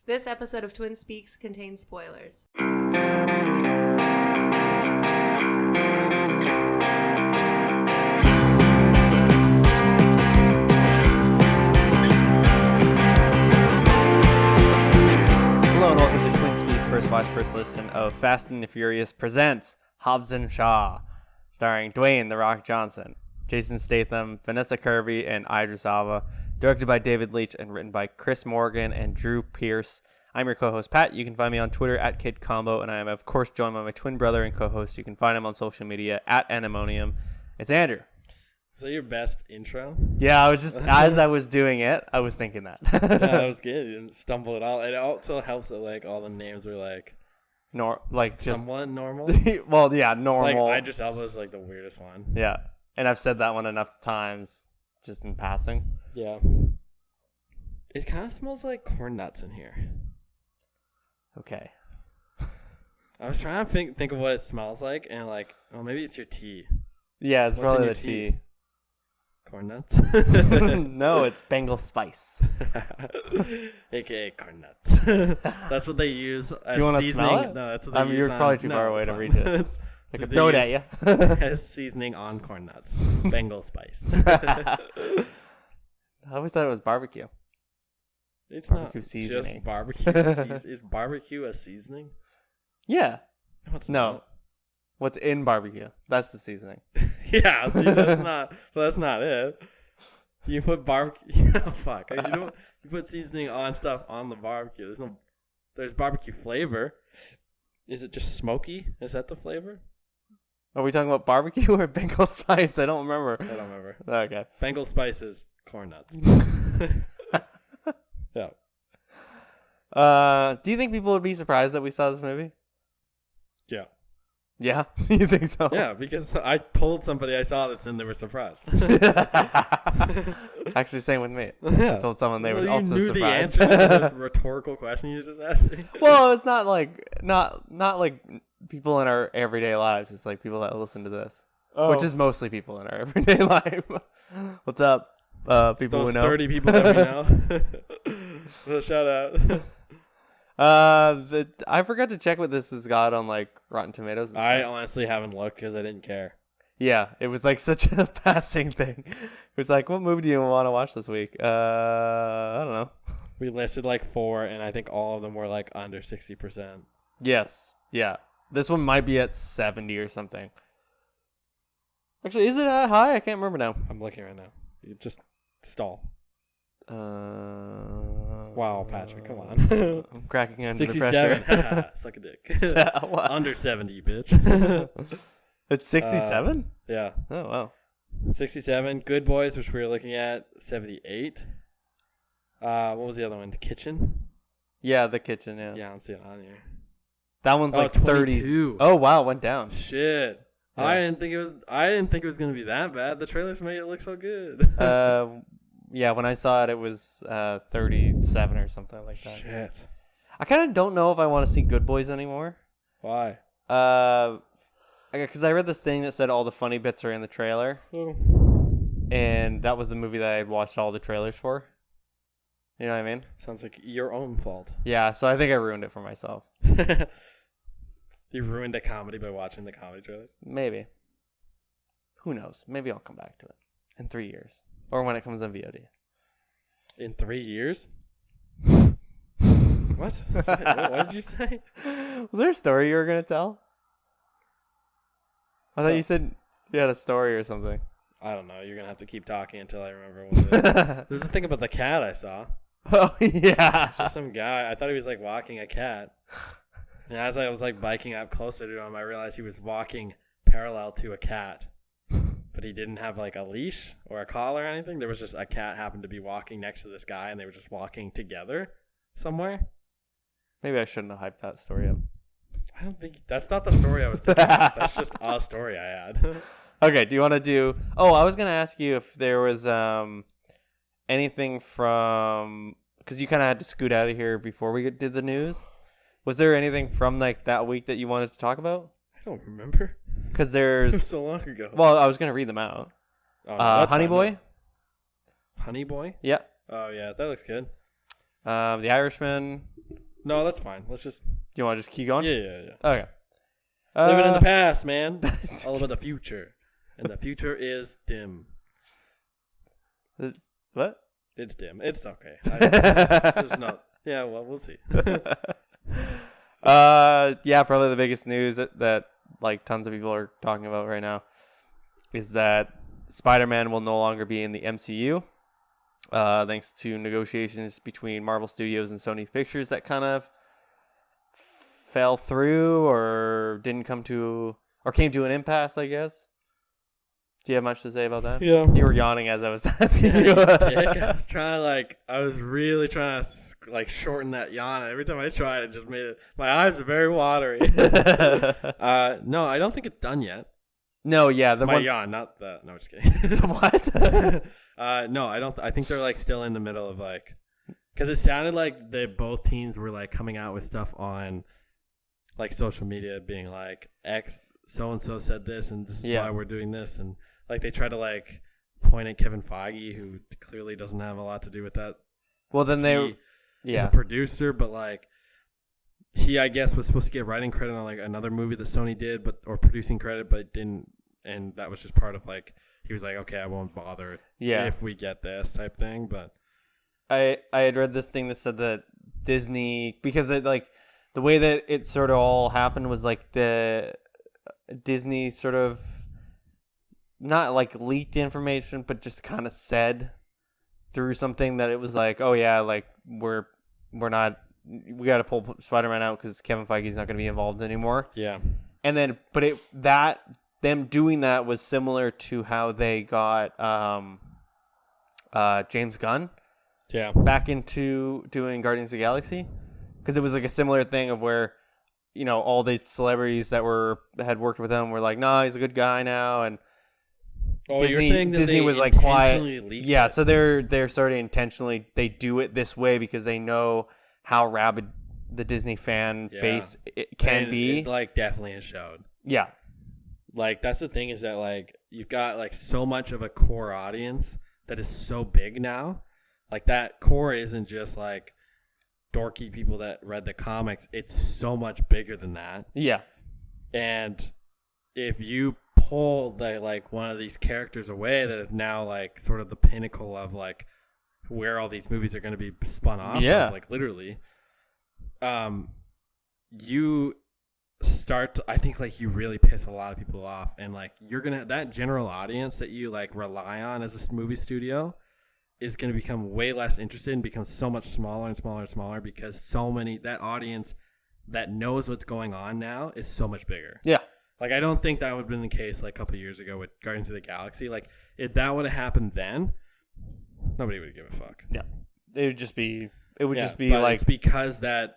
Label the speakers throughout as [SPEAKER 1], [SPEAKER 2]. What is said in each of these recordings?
[SPEAKER 1] This episode of Twin Speaks contains spoilers.
[SPEAKER 2] Hello and welcome to Twin Speaks First Watch First Listen of Fast and Furious presents Hobbs Shaw, starring Dwayne "The Rock" Johnson, Jason Statham, Vanessa Kirby, and Idris Elba, directed by David Leitch and written by Chris Morgan and Drew Pierce. I'm your co-host Pat. You can find me on Twitter at KidCombo, and I am of course joined by my twin brother and co-host. You can find him on social media at Anemonium. It's Andrew.
[SPEAKER 3] Is that your best intro?
[SPEAKER 2] Yeah, I was just as I was doing it, I was thinking that.
[SPEAKER 3] Yeah, that was good. You didn't stumble at all. It also helps that like all the names were like
[SPEAKER 2] just
[SPEAKER 3] somewhat normal.
[SPEAKER 2] Well, yeah, normal.
[SPEAKER 3] Like Idris Elba is like the weirdest one.
[SPEAKER 2] Yeah, and I've said that one enough times, just in passing.
[SPEAKER 3] Yeah. It kind of smells like corn nuts in here.
[SPEAKER 2] Okay.
[SPEAKER 3] I was trying to think of what it smells like, and like, oh, maybe it's your tea.
[SPEAKER 2] Yeah, it's
[SPEAKER 3] What's
[SPEAKER 2] probably
[SPEAKER 3] in
[SPEAKER 2] the
[SPEAKER 3] your
[SPEAKER 2] tea.
[SPEAKER 3] Corn nuts?
[SPEAKER 2] No, it's Bengal spice.
[SPEAKER 3] AKA corn nuts. That's what they use as
[SPEAKER 2] Do you want to
[SPEAKER 3] seasoning.
[SPEAKER 2] smell it?
[SPEAKER 3] No, that's what they use
[SPEAKER 2] you're probably too far away to reach it. I
[SPEAKER 3] So
[SPEAKER 2] could
[SPEAKER 3] they
[SPEAKER 2] throw it at
[SPEAKER 3] use
[SPEAKER 2] you.
[SPEAKER 3] as seasoning on corn nuts. Bengal spice.
[SPEAKER 2] I always thought it was barbecue.
[SPEAKER 3] It's
[SPEAKER 2] Barbecue
[SPEAKER 3] not
[SPEAKER 2] seasoning.
[SPEAKER 3] just barbecue. Is barbecue a seasoning?
[SPEAKER 2] Yeah.
[SPEAKER 3] No, it's
[SPEAKER 2] No.
[SPEAKER 3] not.
[SPEAKER 2] What's in barbecue? That's the seasoning.
[SPEAKER 3] Yeah, see, that's not it. You put barbecue. Oh, fuck. You put seasoning on stuff on the barbecue. There's barbecue flavor. Is it just smoky? Is that the flavor?
[SPEAKER 2] Are we talking about barbecue or Bengal spice? I don't remember.
[SPEAKER 3] I don't remember.
[SPEAKER 2] Okay.
[SPEAKER 3] Bengal spice is corn nuts. Yeah.
[SPEAKER 2] Do you think people would be surprised that we saw this movie?
[SPEAKER 3] Yeah.
[SPEAKER 2] Yeah? You think so?
[SPEAKER 3] Yeah, because I told somebody I saw this and they were surprised.
[SPEAKER 2] Actually, same with me.
[SPEAKER 3] Yeah.
[SPEAKER 2] I told someone they were
[SPEAKER 3] you
[SPEAKER 2] also
[SPEAKER 3] knew
[SPEAKER 2] surprised.
[SPEAKER 3] the answer to the rhetorical question you just asked me.
[SPEAKER 2] Well, it's not like people in our everyday lives. It's like people that listen to this, which is mostly people in our everyday life. What's up, people
[SPEAKER 3] Those
[SPEAKER 2] who know?
[SPEAKER 3] 30 people that we know. Well, shout out.
[SPEAKER 2] I forgot to check what this has got on like Rotten Tomatoes. And
[SPEAKER 3] I
[SPEAKER 2] stuff.
[SPEAKER 3] honestly haven't looked because I didn't care.
[SPEAKER 2] Yeah, it was like such a passing thing. It was like, what movie do you want to watch this week? I don't know.
[SPEAKER 3] We listed like 4, and I think all of them were like under 60%.
[SPEAKER 2] Yes, yeah. This one might be at 70 or something. Actually, is it that high? I can't remember now.
[SPEAKER 3] I'm looking right now. You just stall. Wow, Patrick, come on.
[SPEAKER 2] I'm cracking under
[SPEAKER 3] 67.
[SPEAKER 2] the pressure.
[SPEAKER 3] Suck a dick.
[SPEAKER 2] What?
[SPEAKER 3] Under 70, bitch.
[SPEAKER 2] It's 67?
[SPEAKER 3] Yeah.
[SPEAKER 2] Oh, wow.
[SPEAKER 3] 67. Good Boys, which we were looking at, 78. What was the other one? The Kitchen?
[SPEAKER 2] Yeah, The Kitchen, yeah.
[SPEAKER 3] Yeah, I don't see it on here.
[SPEAKER 2] That one's like
[SPEAKER 3] 22.
[SPEAKER 2] 30. Oh, wow, went down.
[SPEAKER 3] Shit.
[SPEAKER 2] Yeah.
[SPEAKER 3] I didn't think it was gonna be that bad. The trailers made it look so good.
[SPEAKER 2] Yeah, when I saw it, it was 37 or something like that.
[SPEAKER 3] Shit.
[SPEAKER 2] I kind of don't know if I want to see Good Boys anymore.
[SPEAKER 3] Why?
[SPEAKER 2] Because I read this thing that said all the funny bits are in the trailer, and that was the movie that I had watched all the trailers for. You know what I mean?
[SPEAKER 3] Sounds like your own fault.
[SPEAKER 2] Yeah, so I think I ruined it for myself.
[SPEAKER 3] You ruined a comedy by watching the comedy trailers.
[SPEAKER 2] Maybe. Who knows? Maybe I'll come back to it in 3 years. Or when it comes on VOD.
[SPEAKER 3] In 3 years? What? What did you say?
[SPEAKER 2] Was there a story you were going to tell? I thought you said you had a story or something.
[SPEAKER 3] I don't know. You're going to have to keep talking until I remember what it is. There's a thing about the cat I saw.
[SPEAKER 2] Oh, yeah.
[SPEAKER 3] It's just some guy. I thought he was like walking a cat. And as I was like biking up closer to him, I realized he was walking parallel to a cat. But he didn't have like a leash or a collar or anything. There was just a cat happened to be walking next to this guy, and they were just walking together somewhere.
[SPEAKER 2] Maybe I shouldn't have hyped that story up.
[SPEAKER 3] I don't think that's not the story I was thinking of. That's just a story I had.
[SPEAKER 2] Okay, do you want to do... Oh, I was going to ask you if there was anything from... Because you kind of had to scoot out of here before we did the news. Was there anything from like that week that you wanted to talk about?
[SPEAKER 3] I don't remember.
[SPEAKER 2] Because
[SPEAKER 3] It
[SPEAKER 2] there's...
[SPEAKER 3] was so long ago.
[SPEAKER 2] Well, I was going to read them out.
[SPEAKER 3] Oh, no, that's
[SPEAKER 2] Honey
[SPEAKER 3] fine.
[SPEAKER 2] Boy?
[SPEAKER 3] Honey Boy?
[SPEAKER 2] Yeah.
[SPEAKER 3] Oh, yeah. That looks good.
[SPEAKER 2] The Irishman.
[SPEAKER 3] No, that's fine. Let's just.
[SPEAKER 2] You want to just keep going?
[SPEAKER 3] Yeah.
[SPEAKER 2] Okay.
[SPEAKER 3] Living in the past, man. All about the future. And the future is dim.
[SPEAKER 2] What?
[SPEAKER 3] It's dim. It's okay. There's not. Yeah, well, we'll see.
[SPEAKER 2] Yeah, probably the biggest news that like tons of people are talking about right now is that Spider-Man will no longer be in the MCU, thanks to negotiations between Marvel Studios and Sony Pictures that kind of fell through or didn't come to or came to an impasse, I guess. Do you have much to say about that?
[SPEAKER 3] Yeah.
[SPEAKER 2] You were yawning as I was asking you.
[SPEAKER 3] I was really trying to shorten that yawn. Every time I tried, it just made it. My eyes are very watery. No, I don't think it's done yet.
[SPEAKER 2] No, yeah,
[SPEAKER 3] yawn, not that. No, just kidding.
[SPEAKER 2] What?
[SPEAKER 3] No, I don't. I think they're still in the middle of because it sounded like both teams were coming out with stuff on social media, being X so and so said this, and this is why we're doing this, and they try to point at Kevin Feige, who clearly doesn't have a lot to do with that.
[SPEAKER 2] Well, then
[SPEAKER 3] he's a producer, but he, I guess, was supposed to get writing credit on another movie that Sony did, or producing credit, but didn't, and that was just part of he was okay, I won't bother if we get this type thing. But
[SPEAKER 2] I had read this thing that said that Disney, because it the way that it sort of all happened was the Disney sort of not leaked information, but just kind of said through something that it was oh yeah, we're not, we got to pull Spider-Man out because Kevin Feige's not going to be involved anymore.
[SPEAKER 3] Yeah.
[SPEAKER 2] And then, but them doing that was similar to how they got James Gunn back into doing Guardians of the Galaxy, because it was a similar thing of where all the celebrities that had worked with him were nah, he's a good guy now, and Disney was quiet. Yeah, so they're sort of intentionally, they do it this way because they know how rabid the Disney fan base can be.
[SPEAKER 3] It definitely has showed.
[SPEAKER 2] Yeah.
[SPEAKER 3] That's the thing, is that you've got so much of a core audience that is so big now. That core isn't just dorky people that read the comics. It's so much bigger than that.
[SPEAKER 2] Yeah.
[SPEAKER 3] And if you pull one of these characters away that is now sort of the pinnacle of where all these movies are going to be spun off of, literally, you start to, I think you really piss a lot of people off, and you're gonna, that general audience that you rely on as a movie studio is going to become way less interested and become so much smaller and smaller and smaller, because that audience that knows what's going on now is so much bigger.
[SPEAKER 2] Yeah.
[SPEAKER 3] I don't think that would have been the case a couple of years ago with Guardians of the Galaxy. If that would have happened then, nobody would give a fuck.
[SPEAKER 2] Yeah. It would just be
[SPEAKER 3] it's because that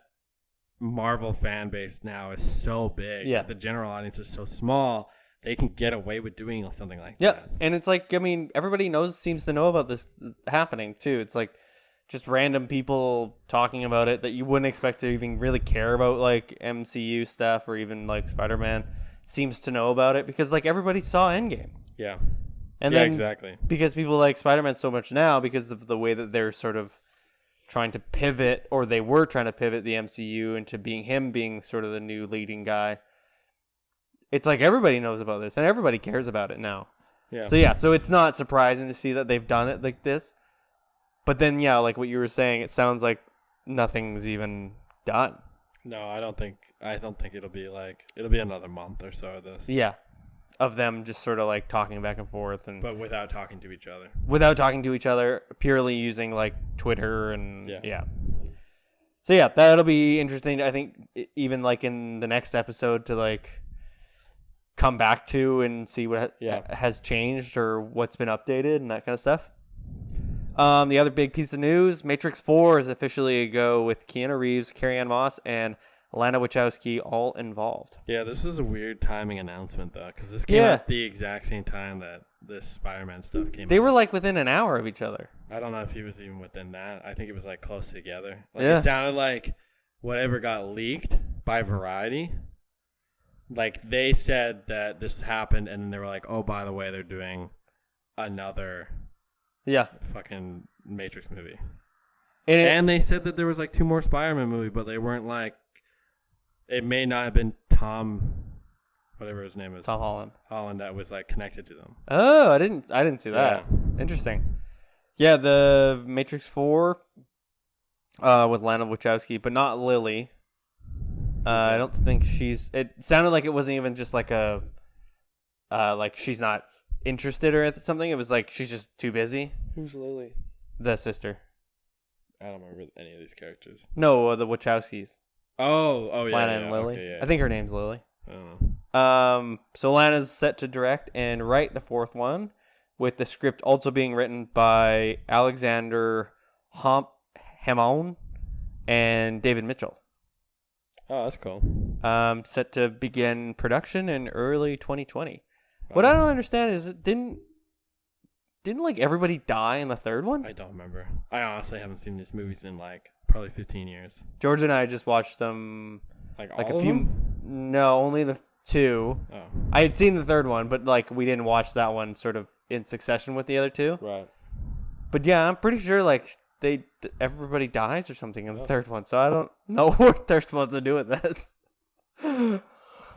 [SPEAKER 3] Marvel fan base now is so big.
[SPEAKER 2] Yeah.
[SPEAKER 3] The general audience is so small. They can get away with doing something like that.
[SPEAKER 2] Yeah, and it's everybody seems to know about this happening too. It's just random people talking about it that you wouldn't expect to even really care about MCU stuff, or even Spider-Man seems to know about it because everybody saw Endgame.
[SPEAKER 3] Yeah.
[SPEAKER 2] And then
[SPEAKER 3] exactly.
[SPEAKER 2] Because people like Spider-Man so much now because of the way that they're sort of trying to pivot, or they were trying to pivot the MCU into being sort of the new leading guy. It's everybody knows about this and everybody cares about it now.
[SPEAKER 3] Yeah.
[SPEAKER 2] So it's not surprising to see that they've done it like this. But then, what you were saying, it sounds like nothing's even done.
[SPEAKER 3] No, I don't think it'll be it'll be another month or so of this.
[SPEAKER 2] Yeah. Of them just sort of talking back and forth, but
[SPEAKER 3] without talking to each other.
[SPEAKER 2] Without talking to each other, purely using Twitter and So yeah, that'll be interesting. I think even in the next episode to come back to and see what has changed or what's been updated and that kind of stuff. The other big piece of news, Matrix 4 is officially a go with Keanu Reeves, Carrie-Anne Moss, and Lana Wachowski all involved.
[SPEAKER 3] Yeah, this is a weird timing announcement, though, because this came at the exact same time that this Spider-Man stuff came out.
[SPEAKER 2] They were within an hour of each other.
[SPEAKER 3] I don't know if he was even within that. I think it was close together. It sounded like whatever got leaked by Variety. They said that this happened, and then they were oh, by the way, they're doing another fucking Matrix movie. And they said that there was like 2 more Spider-Man movies, but they weren't like. It may not have been Tom, whatever his name is.
[SPEAKER 2] Tom Holland.
[SPEAKER 3] Holland that was like connected to them.
[SPEAKER 2] Oh, I didn't see that. Interesting. Yeah, the Matrix 4 with Lana Wachowski, but not Lily. I don't think it sounded like it wasn't even just like a like she's not interested or something. It was like she's just too busy.
[SPEAKER 3] Who's Lily?
[SPEAKER 2] The sister.
[SPEAKER 3] I don't remember any of these characters.
[SPEAKER 2] No, the Wachowskis.
[SPEAKER 3] Oh yeah.
[SPEAKER 2] Lana and Lily.
[SPEAKER 3] Okay, yeah.
[SPEAKER 2] I think her name's Lily.
[SPEAKER 3] I don't know.
[SPEAKER 2] So Lana's set to direct and write the 4th one, with the script also being written by Alexander Hamon and David Mitchell.
[SPEAKER 3] Oh, that's cool.
[SPEAKER 2] Set to begin production in early 2020. Wow. What I don't understand is didn't like everybody die in the 3rd one?
[SPEAKER 3] I don't remember. I honestly haven't seen these movies in like probably 15 years.
[SPEAKER 2] George and I just watched them
[SPEAKER 3] like
[SPEAKER 2] a
[SPEAKER 3] all
[SPEAKER 2] few.
[SPEAKER 3] Of them?
[SPEAKER 2] No, only the 2. Oh. I had seen the 3rd one, but like we didn't watch that one sort of in succession with the other 2.
[SPEAKER 3] Right.
[SPEAKER 2] But yeah, I'm pretty sure like everybody dies or something in the 3rd one, so I don't know what they're supposed to do with this.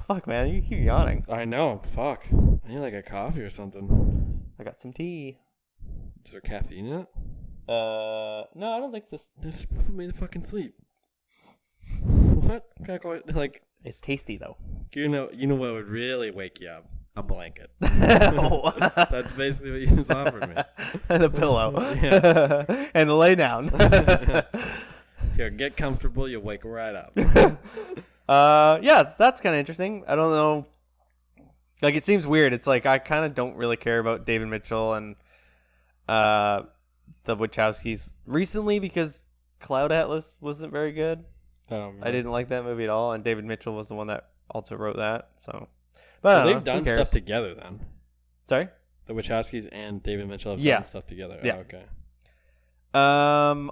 [SPEAKER 2] Fuck, man, you keep yawning.
[SPEAKER 3] I know. Fuck. I need like a coffee or something.
[SPEAKER 2] I got some tea.
[SPEAKER 3] Is there caffeine in it?
[SPEAKER 2] No, I don't think this.
[SPEAKER 3] This put me to fucking sleep. What? Like,
[SPEAKER 2] it's tasty though.
[SPEAKER 3] You know what would really wake you up? A blanket.
[SPEAKER 2] Oh.
[SPEAKER 3] That's basically what you just offered me.
[SPEAKER 2] And a pillow. Yeah. And a lay down.
[SPEAKER 3] Here, get comfortable. You'll wake right up.
[SPEAKER 2] Yeah, that's kind of interesting. I don't know. Like, it seems weird. It's like I kind of don't really care about David Mitchell and the Wachowskis recently because Cloud Atlas wasn't very good. I didn't like that movie at all, and David Mitchell was the one that also wrote that. So, but
[SPEAKER 3] they've done stuff together then.
[SPEAKER 2] Sorry,
[SPEAKER 3] the Wachowskis and David Mitchell have done stuff together.
[SPEAKER 2] Yeah.
[SPEAKER 3] Oh, okay.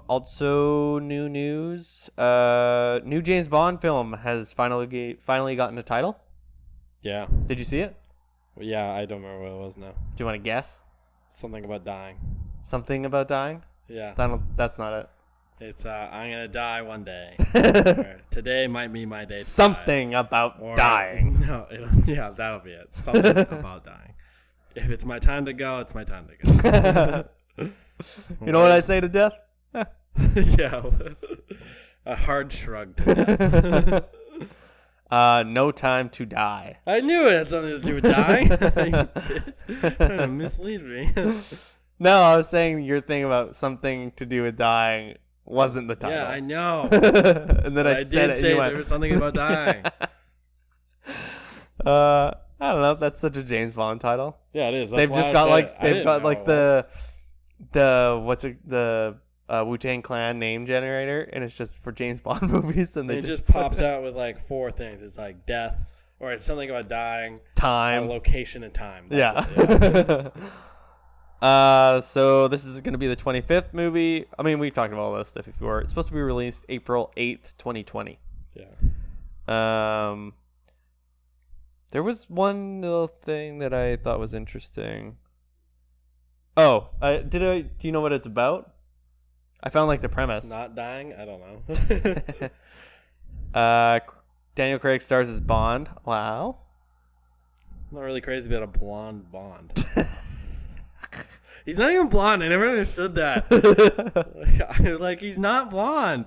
[SPEAKER 2] Also, new news. New James Bond film has finally gotten a title. Yeah. Did you see it?
[SPEAKER 3] Well, yeah, I don't remember what it was now.
[SPEAKER 2] Do you want to guess?
[SPEAKER 3] Something about dying.
[SPEAKER 2] Something about dying?
[SPEAKER 3] Yeah.
[SPEAKER 2] That's not it.
[SPEAKER 3] It's I'm gonna die one day. Today might be my day.
[SPEAKER 2] Something about dying.
[SPEAKER 3] No, yeah, that'll be it. Something about dying. If it's my time to go, it's my time to go.
[SPEAKER 2] You know what I say to death?
[SPEAKER 3] Yeah, a hard shrug to death.
[SPEAKER 2] No time to die.
[SPEAKER 3] I knew it had something to do with dying. Trying to mislead me.
[SPEAKER 2] No, I was saying your thing about something to do with dying wasn't the title.
[SPEAKER 3] Yeah, I know.
[SPEAKER 2] And then I
[SPEAKER 3] did say there was something about dying.
[SPEAKER 2] I don't know. That's such a James Bond title.
[SPEAKER 3] Yeah, it is.
[SPEAKER 2] They've just got like the Wu-Tang Clan name generator, and it's just for James Bond movies, and
[SPEAKER 3] it just pops out with like 4 things. It's like death, or it's something about dying,
[SPEAKER 2] time,
[SPEAKER 3] location, and time.
[SPEAKER 2] That's so this is going to be the 25th movie. I mean, we've talked about all this stuff before. It's supposed to be released April 8th, 2020.
[SPEAKER 3] Yeah.
[SPEAKER 2] There was one little thing that I thought was interesting. Oh, do you know what it's about? I found like the premise.
[SPEAKER 3] Not dying? I don't
[SPEAKER 2] know. Daniel Craig stars as Bond. Wow.
[SPEAKER 3] I'm not really crazy about a blonde Bond. He's not even blonde. I never understood that. Like, he's not blonde.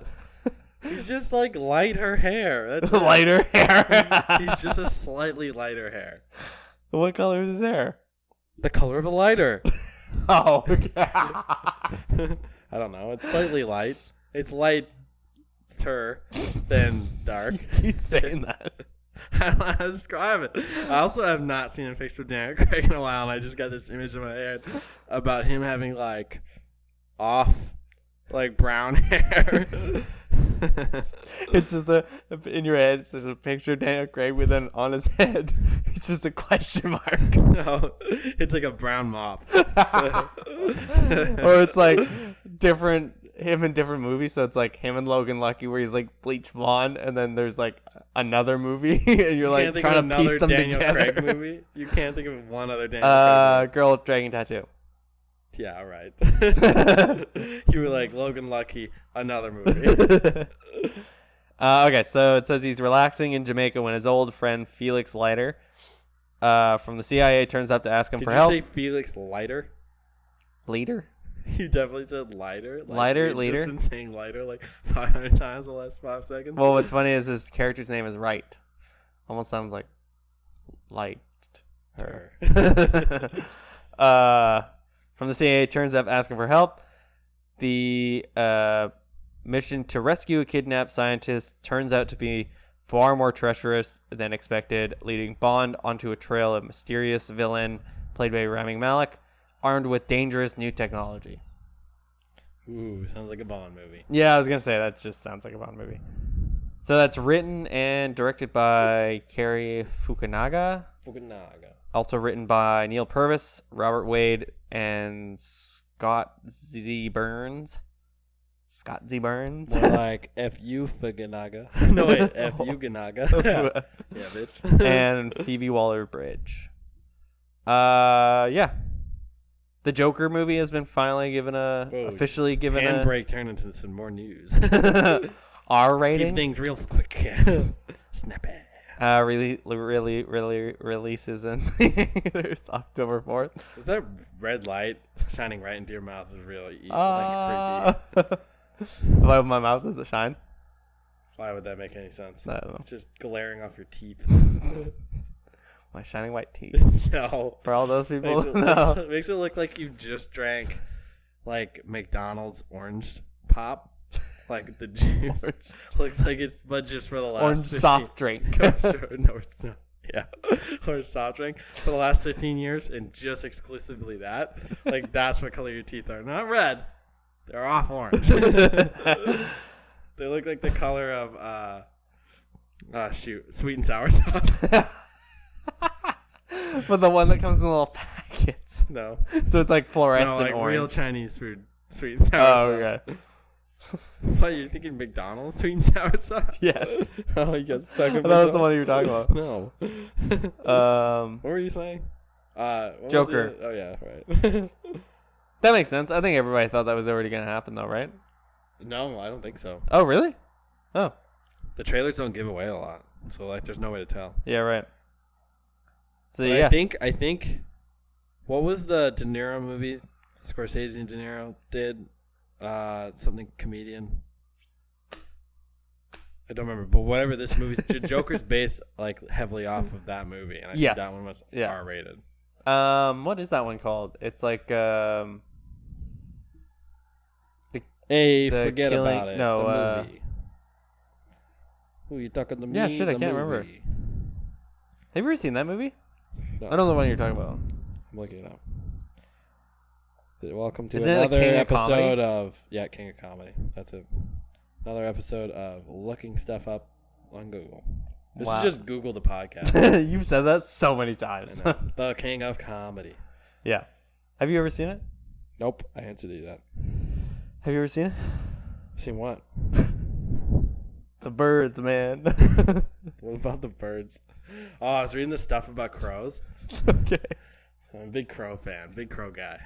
[SPEAKER 3] He's just like lighter hair. That's
[SPEAKER 2] lighter hair.
[SPEAKER 3] He's just a slightly lighter hair.
[SPEAKER 2] What color is his hair?
[SPEAKER 3] The color of a lighter.
[SPEAKER 2] Oh, okay.
[SPEAKER 3] I don't know. It's slightly light. It's lighter than dark.
[SPEAKER 2] Keep saying that.
[SPEAKER 3] I don't know how to describe it. I also have not seen a picture of Daniel Craig in a while, and I just got this image in my head about him having like brown hair.
[SPEAKER 2] It's just in your head. It's just a picture of Daniel Craig with an on his head. It's just a question mark.
[SPEAKER 3] No, it's like a brown mop.
[SPEAKER 2] Or it's like him in different movies. So it's like him and Logan Lucky, where he's like bleach blonde, and then there's like another movie, and you're like trying to piece them
[SPEAKER 3] Daniel
[SPEAKER 2] together.
[SPEAKER 3] Craig movie. You can't think of one other Daniel Craig movie.
[SPEAKER 2] Girl with Dragon Tattoo.
[SPEAKER 3] Yeah, right. You were like, Logan Lucky, another movie.
[SPEAKER 2] Okay, so it says he's relaxing in Jamaica when his old friend Felix Leiter from the CIA turns up to ask him
[SPEAKER 3] Did
[SPEAKER 2] for
[SPEAKER 3] you
[SPEAKER 2] help.
[SPEAKER 3] say Felix Leiter?
[SPEAKER 2] Leader?
[SPEAKER 3] You definitely said lighter. Like,
[SPEAKER 2] Lighter,
[SPEAKER 3] you've
[SPEAKER 2] leader?
[SPEAKER 3] just been saying lighter like 500 times in the last 5 seconds.
[SPEAKER 2] Well, what's funny is his character's name is Wright. Almost sounds like light. Her. From the CIA turns up asking for help. The mission to rescue a kidnapped scientist turns out to be far more treacherous than expected, leading Bond onto a trail of mysterious villain played by Rami Malek, armed with dangerous new technology.
[SPEAKER 3] Ooh, sounds like a Bond movie.
[SPEAKER 2] Yeah, I was going to say that just sounds like a Bond movie. So that's written and directed by Cary Fukunaga. Also written by Neil Purvis, Robert Wade, and Scott Z. Burns.
[SPEAKER 3] More like F.U. Fukunaga. No, wait, F.U. Ganaga. Yeah, bitch.
[SPEAKER 2] And Phoebe Waller-Bridge. Yeah. The Joker movie has been finally officially given a
[SPEAKER 3] handbrake turned into some more news.
[SPEAKER 2] R rating.
[SPEAKER 3] Keep things real quick. Snap it.
[SPEAKER 2] Releases in theaters October 4th.
[SPEAKER 3] Is that red light shining right into your mouth is really creepy?
[SPEAKER 2] Why my mouth does it shine?
[SPEAKER 3] Why would that make any sense?
[SPEAKER 2] I don't know.
[SPEAKER 3] It's just glaring off your teeth.
[SPEAKER 2] My shining white teeth.
[SPEAKER 3] No.
[SPEAKER 2] For all those people,
[SPEAKER 3] Makes it look like you just drank like McDonald's orange pop. Like the juice looks like it's, but just for the last
[SPEAKER 2] orange
[SPEAKER 3] 15
[SPEAKER 2] soft drink.
[SPEAKER 3] No, it's not. Yeah, orange soft drink for the last 15 years, and just exclusively that. Like that's what color your teeth are. Not red; they're off orange. They look like the color of sweet and sour sauce.
[SPEAKER 2] But the one that comes in little packets.
[SPEAKER 3] No,
[SPEAKER 2] so it's like fluorescent
[SPEAKER 3] like
[SPEAKER 2] orange.
[SPEAKER 3] real Chinese food, sweet and sour sauce.
[SPEAKER 2] Oh, okay.
[SPEAKER 3] What, you're thinking McDonald's sweet and sour sauce?
[SPEAKER 2] Yes.
[SPEAKER 3] Oh, you got stuck in
[SPEAKER 2] that was the one you were talking about.
[SPEAKER 3] No. What were you saying?
[SPEAKER 2] Joker.
[SPEAKER 3] Oh, yeah, right.
[SPEAKER 2] That makes sense. I think everybody thought that was already going to happen, though, right?
[SPEAKER 3] No, I don't think so.
[SPEAKER 2] Oh, really? Oh.
[SPEAKER 3] The trailers don't give away a lot, so like, there's no way to tell.
[SPEAKER 2] Yeah, right. So
[SPEAKER 3] but
[SPEAKER 2] yeah,
[SPEAKER 3] I think, what was the De Niro movie? Scorsese and De Niro did something comedian. I don't remember, but whatever this movie, Joker's based like heavily off of that movie, and I think that one was R-rated.
[SPEAKER 2] What is that one called? It's like
[SPEAKER 3] forget about it.
[SPEAKER 2] No,
[SPEAKER 3] the movie. Who you talking to me?
[SPEAKER 2] Yeah, shit, I can't remember. Have you ever seen that movie?
[SPEAKER 3] No.
[SPEAKER 2] I don't know what you're talking about.
[SPEAKER 3] I'm looking it up. Welcome to
[SPEAKER 2] Isn't it
[SPEAKER 3] another
[SPEAKER 2] King of
[SPEAKER 3] episode
[SPEAKER 2] Comedy?
[SPEAKER 3] of King of Comedy. That's it. Another episode of looking stuff up on Google. This is just Google the podcast.
[SPEAKER 2] You've said that so many times.
[SPEAKER 3] I know. The King of Comedy.
[SPEAKER 2] Yeah. Have you ever seen it?
[SPEAKER 3] Nope, I had to do that.
[SPEAKER 2] Have you ever seen it?
[SPEAKER 3] Seen what?
[SPEAKER 2] The birds, man.
[SPEAKER 3] What about the birds? Oh, I was reading the stuff about crows.
[SPEAKER 2] Okay.
[SPEAKER 3] I'm a big crow fan, big crow guy.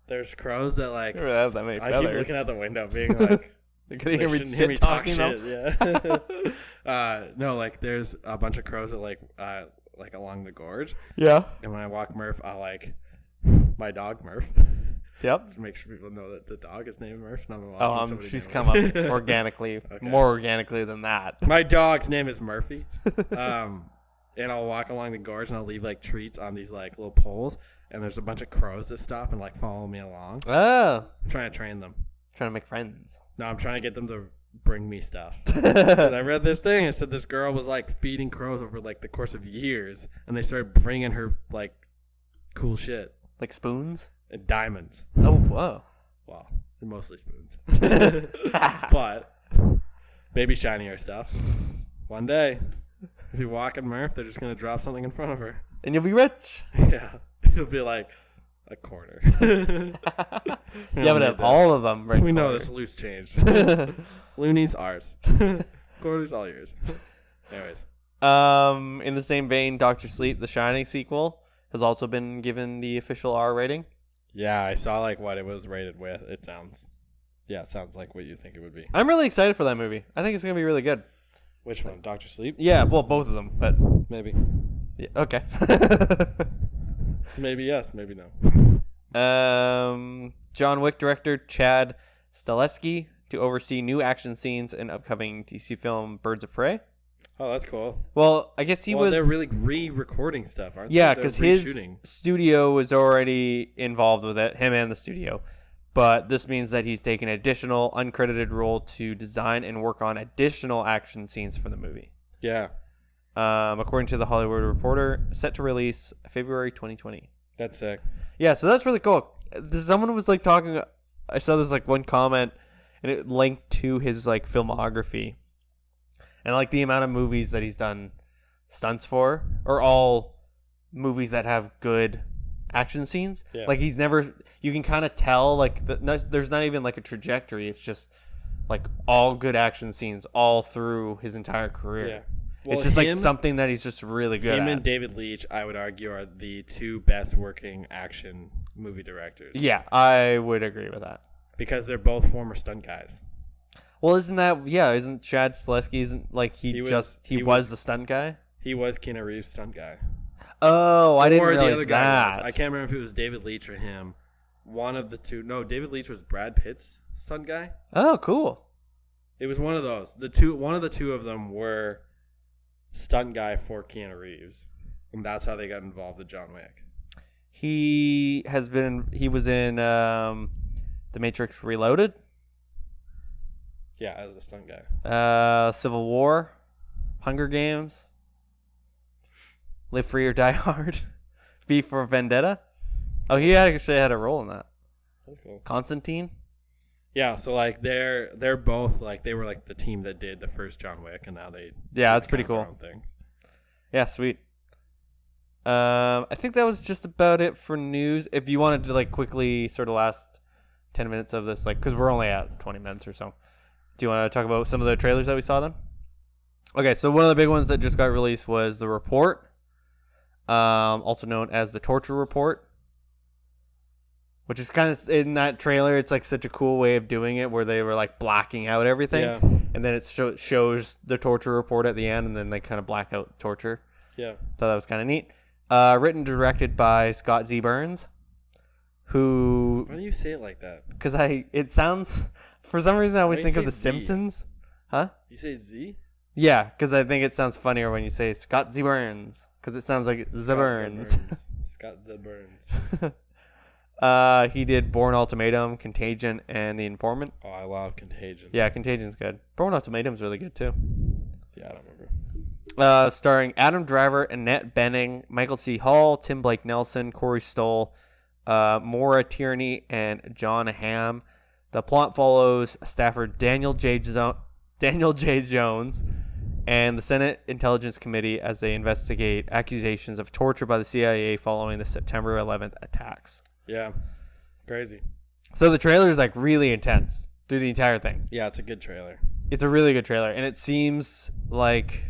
[SPEAKER 3] There's crows that like.
[SPEAKER 2] I have that many
[SPEAKER 3] I
[SPEAKER 2] feathers.
[SPEAKER 3] keep looking out the window, being like,
[SPEAKER 2] They couldn't hear me
[SPEAKER 3] shouldn't hear me
[SPEAKER 2] shit
[SPEAKER 3] talk
[SPEAKER 2] talking
[SPEAKER 3] shit. Yeah. No, like there's a bunch of crows that like along the gorge.
[SPEAKER 2] Yeah.
[SPEAKER 3] And when I walk Murph, I like my dog Murph.
[SPEAKER 2] Yep.
[SPEAKER 3] To make sure people know that the dog is named Murph. Not walking
[SPEAKER 2] She's
[SPEAKER 3] named
[SPEAKER 2] come
[SPEAKER 3] Murph.
[SPEAKER 2] up organically,
[SPEAKER 3] Okay.
[SPEAKER 2] more organically than that.
[SPEAKER 3] My dog's name is Murphy. And I'll walk along the gorge and I'll leave like treats on these like little poles. And there's a bunch of crows that stop and like follow me along.
[SPEAKER 2] Oh.
[SPEAKER 3] I'm trying to train them.
[SPEAKER 2] Trying to make friends.
[SPEAKER 3] No, I'm trying to get them to bring me stuff. 'Cause I read this thing. It said this girl was like feeding crows over like the course of years. And they started bringing her like cool shit.
[SPEAKER 2] Like spoons?
[SPEAKER 3] And diamonds.
[SPEAKER 2] Oh, whoa.
[SPEAKER 3] Well, they're mostly spoons. But baby shinier stuff. One day, if you walk in Murph, they're just going to drop something in front of her.
[SPEAKER 2] And you'll be rich.
[SPEAKER 3] Yeah. It'll be like a quarter.
[SPEAKER 2] Yeah, but all of them.
[SPEAKER 3] We know this loose change. Loonies, ours. Quarters, all yours. Anyways.
[SPEAKER 2] In the same vein, Dr. Sleep, the Shining sequel, has also been given the official R rating.
[SPEAKER 3] Yeah, I saw like what it was rated with. It sounds like what you think it would be.
[SPEAKER 2] I'm really excited for that movie. I think it's gonna be really good.
[SPEAKER 3] Which one? Dr. Sleep?
[SPEAKER 2] Yeah, well, both of them, but
[SPEAKER 3] Maybe.
[SPEAKER 2] yeah, okay.
[SPEAKER 3] Maybe yes, maybe no.
[SPEAKER 2] John Wick director Chad Stahelski to oversee new action scenes in upcoming DC film Birds of Prey.
[SPEAKER 3] Oh, that's cool.
[SPEAKER 2] Well, I guess
[SPEAKER 3] they're really re-recording stuff, aren't
[SPEAKER 2] yeah,
[SPEAKER 3] they?
[SPEAKER 2] because
[SPEAKER 3] They're
[SPEAKER 2] his
[SPEAKER 3] reshooting.
[SPEAKER 2] studio was already involved with it, him and the studio. But this means that he's taken an additional uncredited role to design and work on additional action scenes for the movie.
[SPEAKER 3] Yeah.
[SPEAKER 2] According to the Hollywood Reporter, set to release February 2020.
[SPEAKER 3] That's sick.
[SPEAKER 2] Yeah, so that's really cool. Someone was like talking. I saw this like one comment, and it linked to his like filmography, and like the amount of movies that he's done stunts for are all movies that have good action scenes.
[SPEAKER 3] Yeah.
[SPEAKER 2] Like he's never. You can kind of tell like there's not even like a trajectory. It's just like all good action scenes all through his entire career.
[SPEAKER 3] Yeah.
[SPEAKER 2] It's just like something that he's just really good at.
[SPEAKER 3] Him and David Leitch, I would argue, are the two best working action movie directors.
[SPEAKER 2] Yeah, I would agree with that.
[SPEAKER 3] Because they're both former stunt guys.
[SPEAKER 2] Well, isn't Chad Stahelski, isn't like he was the stunt guy?
[SPEAKER 3] He was Keanu Reeves' stunt guy.
[SPEAKER 2] Oh, I didn't
[SPEAKER 3] Or
[SPEAKER 2] realize
[SPEAKER 3] the other guy
[SPEAKER 2] that.
[SPEAKER 3] was. I can't remember if it was David Leitch or him. One of the two. No, David Leitch was Brad Pitt's stunt guy.
[SPEAKER 2] Oh, cool.
[SPEAKER 3] It was one of those. One of the two of them were stunt guy for Keanu Reeves, and that's how they got involved with John Wick.
[SPEAKER 2] He was in The Matrix Reloaded.
[SPEAKER 3] Yeah, as a stunt guy.
[SPEAKER 2] Civil War, Hunger Games, Live Free or Die Hard, V for Vendetta. Oh, he actually had a role in that.
[SPEAKER 3] That's cool.
[SPEAKER 2] Constantine.
[SPEAKER 3] Yeah, so like they're both like they were like the team that did the first John Wick, and now they
[SPEAKER 2] that's pretty cool.
[SPEAKER 3] Things.
[SPEAKER 2] Yeah, sweet. I think that was just about it for news. If you wanted to like quickly sort of last 10 minutes of this, like because we're only at 20 minutes or so. Do you want to talk about some of the trailers that we saw then? Okay, so one of the big ones that just got released was The Report, also known as The Torture Report. Which is kind of, in that trailer, it's like such a cool way of doing it where they were like blacking out everything.
[SPEAKER 3] Yeah.
[SPEAKER 2] And then it shows the torture report at the end and then they kind of black out torture.
[SPEAKER 3] Yeah.
[SPEAKER 2] Thought that was kind of neat. Written and directed by Scott Z. Burns, who...
[SPEAKER 3] Why do you say it like that?
[SPEAKER 2] Because it sounds... For some reason, I always think of The Simpsons. Huh?
[SPEAKER 3] You say Z?
[SPEAKER 2] Yeah, because I think it sounds funnier when you say Scott Z. Burns. Because it sounds like Z. Burns.
[SPEAKER 3] Scott Z. Burns.
[SPEAKER 2] He did Bourne Ultimatum, Contagion, and The Informant.
[SPEAKER 3] Oh, I love Contagion.
[SPEAKER 2] Yeah, Contagion's good. Bourne Ultimatum's really good too.
[SPEAKER 3] Yeah, I don't remember.
[SPEAKER 2] Starring Adam Driver, Annette Bening, Michael C. Hall, Tim Blake Nelson, Corey Stoll, Maura Tierney, and John Hamm. The plot follows staffer Daniel J. Jones and the Senate Intelligence Committee as they investigate accusations of torture by the CIA following the September 11th attacks.
[SPEAKER 3] Yeah. Crazy.
[SPEAKER 2] So the trailer is like really intense through the entire thing.
[SPEAKER 3] Yeah, it's a good trailer.
[SPEAKER 2] It's a really good trailer, and it seems like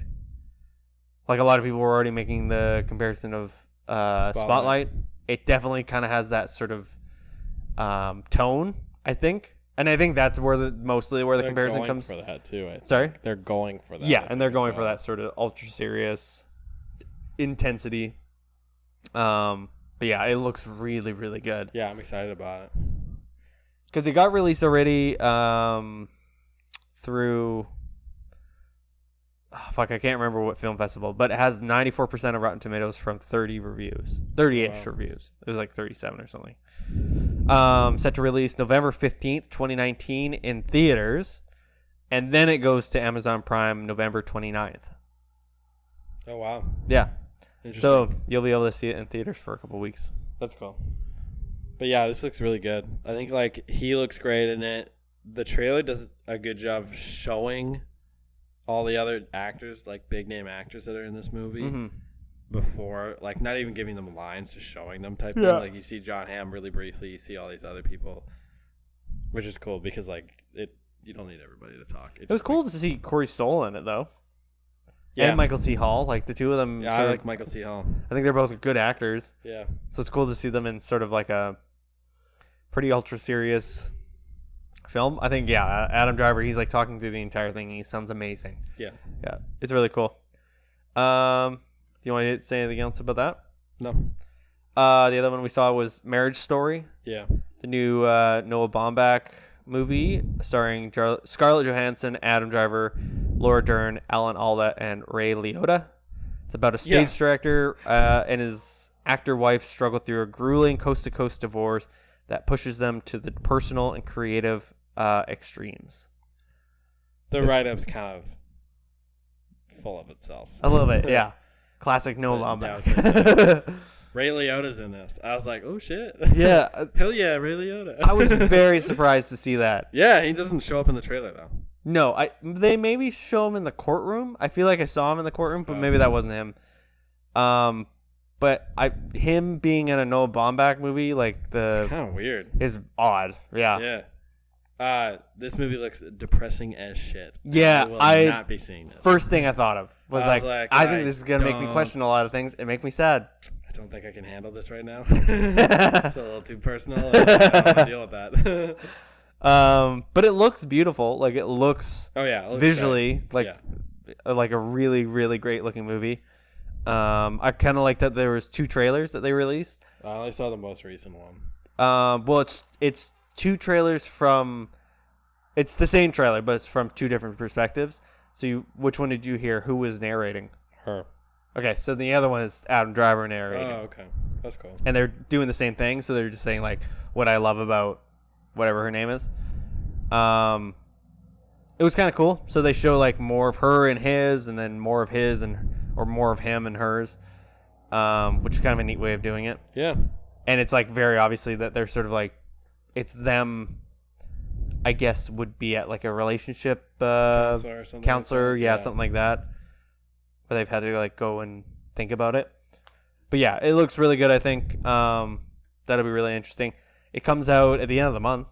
[SPEAKER 2] a lot of people were already making the comparison of Spotlight. It definitely kind of has that sort of tone, I think, and I think that's where mostly the comparison comes.
[SPEAKER 3] They're going for that too.
[SPEAKER 2] Sorry,
[SPEAKER 3] they're going for that.
[SPEAKER 2] Yeah, and they're going for that sort of ultra serious intensity. But yeah, it looks really, really good.
[SPEAKER 3] Yeah, I'm excited about it.
[SPEAKER 2] Because it got released already through... I can't remember what film festival, but it has 94% of Rotten Tomatoes from 30 reviews. 30-ish reviews. It was like 37 or something. Set to release November 15th, 2019 in theaters. And then it goes to Amazon Prime November 29th.
[SPEAKER 3] Oh, wow.
[SPEAKER 2] Yeah. So
[SPEAKER 3] Interesting.
[SPEAKER 2] you'll be able to see it in theaters for a couple weeks.
[SPEAKER 3] That's cool. But yeah, this looks really good. I think like he looks great in it. The trailer does a good job showing all the other actors, like big name actors that are in this movie before, like not even giving them lines, just showing them type thing. Like you see John Hamm really briefly, you see all these other people, which is cool because like you don't need everybody to talk.
[SPEAKER 2] It was cool to see Corey Stoll in it though.
[SPEAKER 3] Yeah.
[SPEAKER 2] And Michael C. Hall, like the two of them.
[SPEAKER 3] Yeah, I like Michael C. Hall.
[SPEAKER 2] I think they're both good actors.
[SPEAKER 3] Yeah.
[SPEAKER 2] So it's cool to see them in sort of like a pretty ultra serious film. I think, yeah, Adam Driver, he's like talking through the entire thing. He sounds amazing.
[SPEAKER 3] Yeah.
[SPEAKER 2] Yeah, it's really cool. Do you want to say anything else about that?
[SPEAKER 3] No.
[SPEAKER 2] The other one we saw was Marriage Story.
[SPEAKER 3] Yeah.
[SPEAKER 2] The new Noah Baumbach movie starring Scarlett Johansson, Adam Driver, Laura Dern, Alan Alda, and Ray Liotta. It's about a stage director and his actor wife struggle through a grueling coast-to-coast divorce that pushes them to the personal and creative extremes.
[SPEAKER 3] The write-up's kind of full of itself.
[SPEAKER 2] A little bit, yeah. Classic Noah Baumbach.
[SPEAKER 3] Yeah, Ray Liotta's in this. I was like, oh shit.
[SPEAKER 2] Yeah.
[SPEAKER 3] Hell yeah, Ray Liotta.
[SPEAKER 2] I was very surprised to see that.
[SPEAKER 3] Yeah, he doesn't show up in the trailer though.
[SPEAKER 2] No, they maybe show him in the courtroom. I feel like I saw him in the courtroom, but maybe that wasn't him. But him being in a Noah Baumbach movie, like
[SPEAKER 3] it's kind of weird.
[SPEAKER 2] Is odd. Yeah.
[SPEAKER 3] Yeah. This movie looks depressing as shit.
[SPEAKER 2] Yeah,
[SPEAKER 3] I will not be seeing this.
[SPEAKER 2] First thing I thought of was
[SPEAKER 3] I
[SPEAKER 2] think this is gonna make me question a lot of things and make me sad.
[SPEAKER 3] I don't think I can handle this right now. It's a little too personal. I don't want to deal with that.
[SPEAKER 2] But it looks beautiful. Like it looks.
[SPEAKER 3] Oh yeah, it looks
[SPEAKER 2] visually
[SPEAKER 3] great.
[SPEAKER 2] like a really really great looking movie. I kind of like that there was 2 trailers that they released.
[SPEAKER 3] I only saw the most recent one.
[SPEAKER 2] Well, it's 2 trailers from. It's the same trailer, but it's from 2 different perspectives. So, which one did you hear? Who was narrating?
[SPEAKER 3] Her.
[SPEAKER 2] Okay, so the other one is Adam Driver narrating.
[SPEAKER 3] Oh, okay, that's cool.
[SPEAKER 2] And they're doing the same thing, so they're just saying like what I love about whatever her name is. It was kind of cool. So they show like more of her and his, and then more of his or more of him and hers, which is kind of a neat way of doing it.
[SPEAKER 3] Yeah.
[SPEAKER 2] And it's like very obviously that they're sort of like it's them. I guess would be at like a relationship
[SPEAKER 3] Counselor or something.
[SPEAKER 2] Counselor,
[SPEAKER 3] like that.
[SPEAKER 2] yeah, something like that. But they've had to like go and think about it. But yeah, it looks really good. I think that'll be really interesting. It comes out at the end of the month,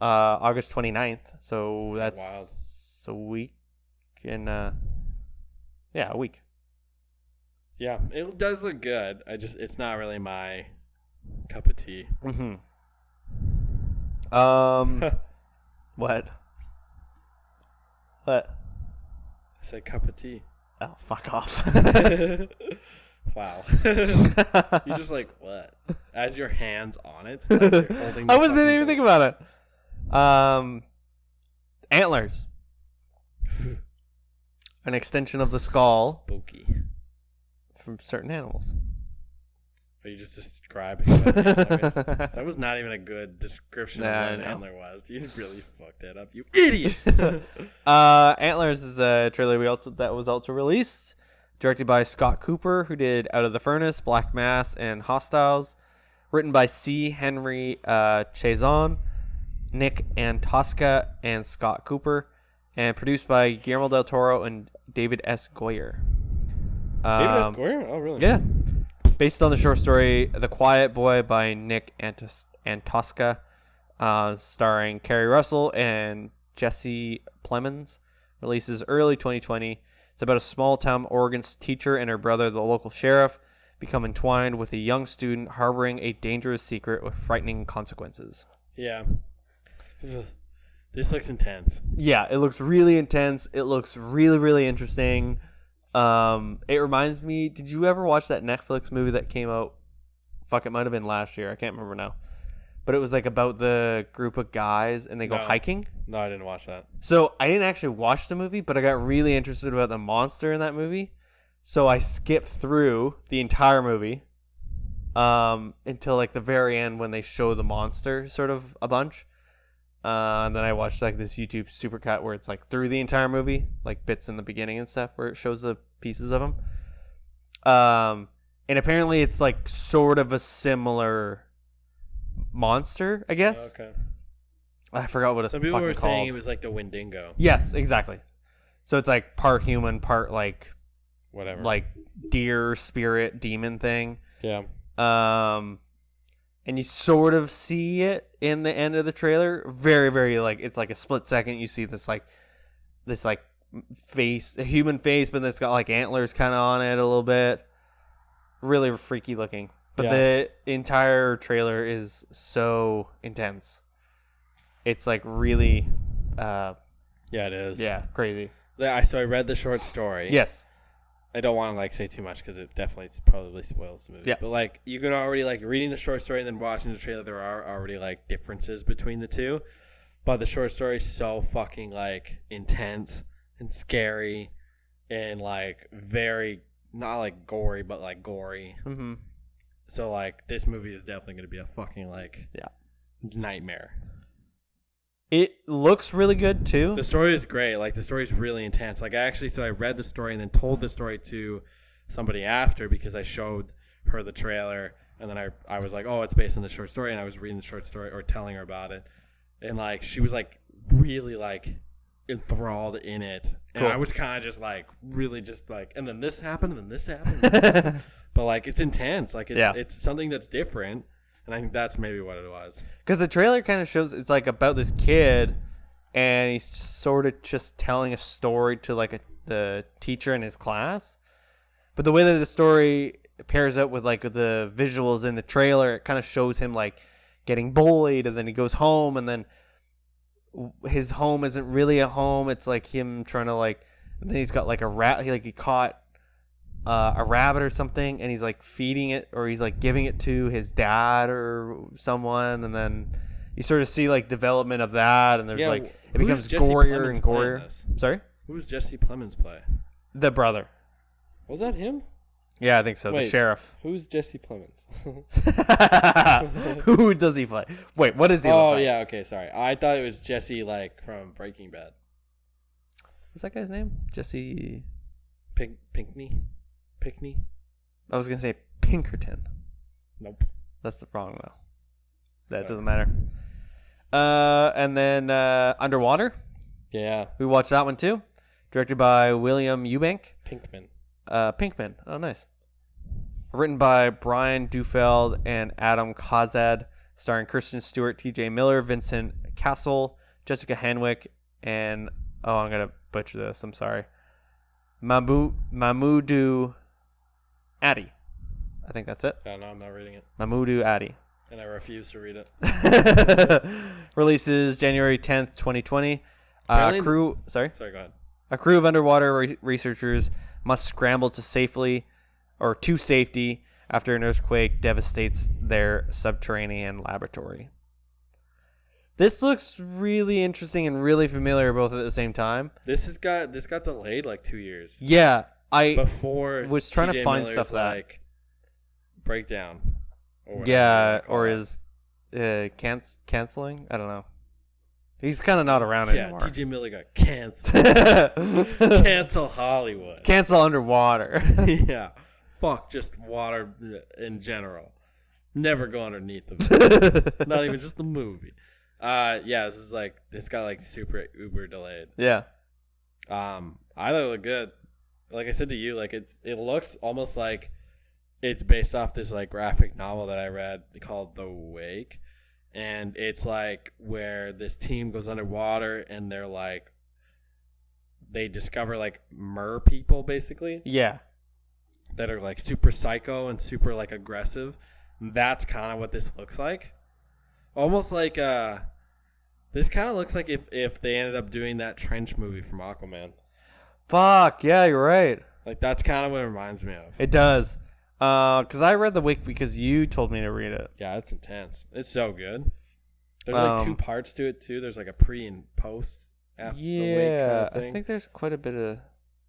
[SPEAKER 2] August 29th. So that's a week and a week.
[SPEAKER 3] Yeah, it does look good. It's not really my cup of tea.
[SPEAKER 2] Mm-hmm. What?
[SPEAKER 3] I said cup of tea.
[SPEAKER 2] Oh, fuck off.
[SPEAKER 3] Wow. You're just like, what? As your hand's on it? Like you're holding
[SPEAKER 2] I wasn't even thinking about it. Antlers. An extension of the skull
[SPEAKER 3] Spooky.
[SPEAKER 2] from certain animals.
[SPEAKER 3] Are you just describing what an antler is? That was not even a good description of what an antler was. You really fucked that up, you idiot.
[SPEAKER 2] Antlers is a trailer that was also released, directed by Scott Cooper, who did Out of the Furnace, Black Mass, and Hostiles. Written by C. Henry Chazon, Nick Antosca, and Scott Cooper, and produced by Guillermo del Toro and David S. Goyer.
[SPEAKER 3] David S. Goyer? Oh, really?
[SPEAKER 2] Yeah. Based on the short story The Quiet Boy by Nick Antosca, starring Kerry Russell and Jesse Plemons. Releases early 2020. It's about a small-town Oregon teacher and her brother, the local sheriff, become entwined with a young student harboring a dangerous secret with frightening consequences.
[SPEAKER 3] Yeah. This looks intense.
[SPEAKER 2] Yeah, it looks really intense. It looks really, really interesting. It reminds me, did you ever watch that Netflix movie that came out? Fuck, it might have been last year. I can't remember now. But it was like about the group of guys and they go hiking.
[SPEAKER 3] No, I didn't watch that.
[SPEAKER 2] So I didn't actually watch the movie, but I got really interested about the monster in that movie. So I skipped through the entire movie until like the very end when they show the monster sort of a bunch. And then I watched like this YouTube supercut where it's like through the entire movie, like bits in the beginning and stuff where it shows the pieces of them. And apparently it's like sort of a similar monster, I guess.
[SPEAKER 3] Okay.
[SPEAKER 2] I forgot what it's
[SPEAKER 3] Some people were
[SPEAKER 2] called.
[SPEAKER 3] saying it was like the Wendigo.
[SPEAKER 2] Yes, exactly. So it's like part human, part like
[SPEAKER 3] whatever,
[SPEAKER 2] like deer, spirit, demon thing.
[SPEAKER 3] Yeah.
[SPEAKER 2] And you sort of see it in the end of the trailer. Very, very like it's like a split second. You see this face, a human face, but it's got like antlers kind of on it a little bit. Really freaky looking. But the entire trailer is so intense. It's like really,
[SPEAKER 3] yeah, it is.
[SPEAKER 2] yeah, crazy.
[SPEAKER 3] So I read the short story.
[SPEAKER 2] Yes.
[SPEAKER 3] I don't want to like say too much because it definitely probably spoils the movie.
[SPEAKER 2] Yeah.
[SPEAKER 3] But like you can already like reading the short story and then watching the trailer, there are already like differences between the two. But the short story is so fucking like intense and scary and like very not like gory but like gory.
[SPEAKER 2] Mm-hmm.
[SPEAKER 3] So like this movie is definitely going to be a fucking like nightmare.
[SPEAKER 2] It looks really good too.
[SPEAKER 3] The story is great. Like the story is really intense. Like I read the story and then told the story to somebody after because I showed her the trailer and then I was like, oh, it's based on the short story, and I was reading the short story or telling her about it, and like she was like really like enthralled in it, and
[SPEAKER 2] cool.
[SPEAKER 3] I was kind of just like really just like, and then this happened, and then this happened, and this happened. But like it's intense. Like it's something that's different. And I think that's maybe what it was.
[SPEAKER 2] Because the trailer kind of shows it's like about this kid, and he's sort of just telling a story to like the teacher in his class. But the way that the story pairs up with like the visuals in the trailer, it kind of shows him like getting bullied, and then he goes home, and then his home isn't really a home. It's like him trying to like. And then he's got like a rat. He caught a rabbit or something, and he's like feeding it, or he's like giving it to his dad or someone, and then you sort of see like development of that, and there's like it becomes gorier and gorier. Sorry,
[SPEAKER 3] who's Jesse Plemons play?
[SPEAKER 2] The brother.
[SPEAKER 3] Was that him?
[SPEAKER 2] Yeah, I think so.
[SPEAKER 3] Wait,
[SPEAKER 2] the sheriff.
[SPEAKER 3] Who's Jesse Plemons?
[SPEAKER 2] Who does he play? Wait, what does he look like?
[SPEAKER 3] Oh yeah, okay, sorry. I thought it was Jesse like from Breaking Bad.
[SPEAKER 2] What's that guy's name? Jesse
[SPEAKER 3] Pinkney.
[SPEAKER 2] I was gonna say Pinkerton.
[SPEAKER 3] Nope.
[SPEAKER 2] That's the wrong though. That doesn't matter. And then Underwater.
[SPEAKER 3] Yeah.
[SPEAKER 2] We watched that one too. Directed by William Eubank. Pinkman. Oh, nice. Written by Brian Dufeld and Adam Kozad. Starring Kristen Stewart, T.J. Miller, Vincent Castle, Jessica Henwick, and I'm gonna butcher this. I'm sorry. Mahmoudou Addy. I think that's it.
[SPEAKER 3] No, I'm not reading it.
[SPEAKER 2] Mahmoudou Addy.
[SPEAKER 3] And I refuse to read it.
[SPEAKER 2] Releases January 10th, 2020.
[SPEAKER 3] Sorry,
[SPEAKER 2] go ahead. A crew of underwater researchers must scramble to safety after an earthquake devastates their subterranean laboratory. This looks really interesting and really familiar both at the same time.
[SPEAKER 3] This got delayed like 2 years.
[SPEAKER 2] Yeah, I
[SPEAKER 3] was
[SPEAKER 2] trying
[SPEAKER 3] to
[SPEAKER 2] find
[SPEAKER 3] Miller's
[SPEAKER 2] stuff that
[SPEAKER 3] like breakdown.
[SPEAKER 2] Or is canceling? I don't know. He's kind of not around anymore.
[SPEAKER 3] Yeah, TJ Miller got canceled. Cancel Hollywood.
[SPEAKER 2] Cancel Underwater.
[SPEAKER 3] Yeah. Fuck just water in general. Never go underneath the not even just the movie. This is like it's got like super uber delayed.
[SPEAKER 2] Yeah.
[SPEAKER 3] I thought it looked good. Like I said to you, like it looks almost like it's based off this like graphic novel that I read called The Wake. And it's like where this team goes underwater and they're like they discover like mer people basically.
[SPEAKER 2] Yeah.
[SPEAKER 3] That are like super psycho and super like aggressive. That's kind of what this looks like. Almost like this kind of looks like if they ended up doing that Trench movie from Aquaman.
[SPEAKER 2] Fuck, yeah, you're right.
[SPEAKER 3] Like that's kind of what it reminds me of.
[SPEAKER 2] It does. Because I read The Wake because you told me to read it.
[SPEAKER 3] Yeah, it's intense. It's so good. There's like 2 parts to it too. There's like a pre and post after The Wake kind of thing.
[SPEAKER 2] I think there's quite a bit of.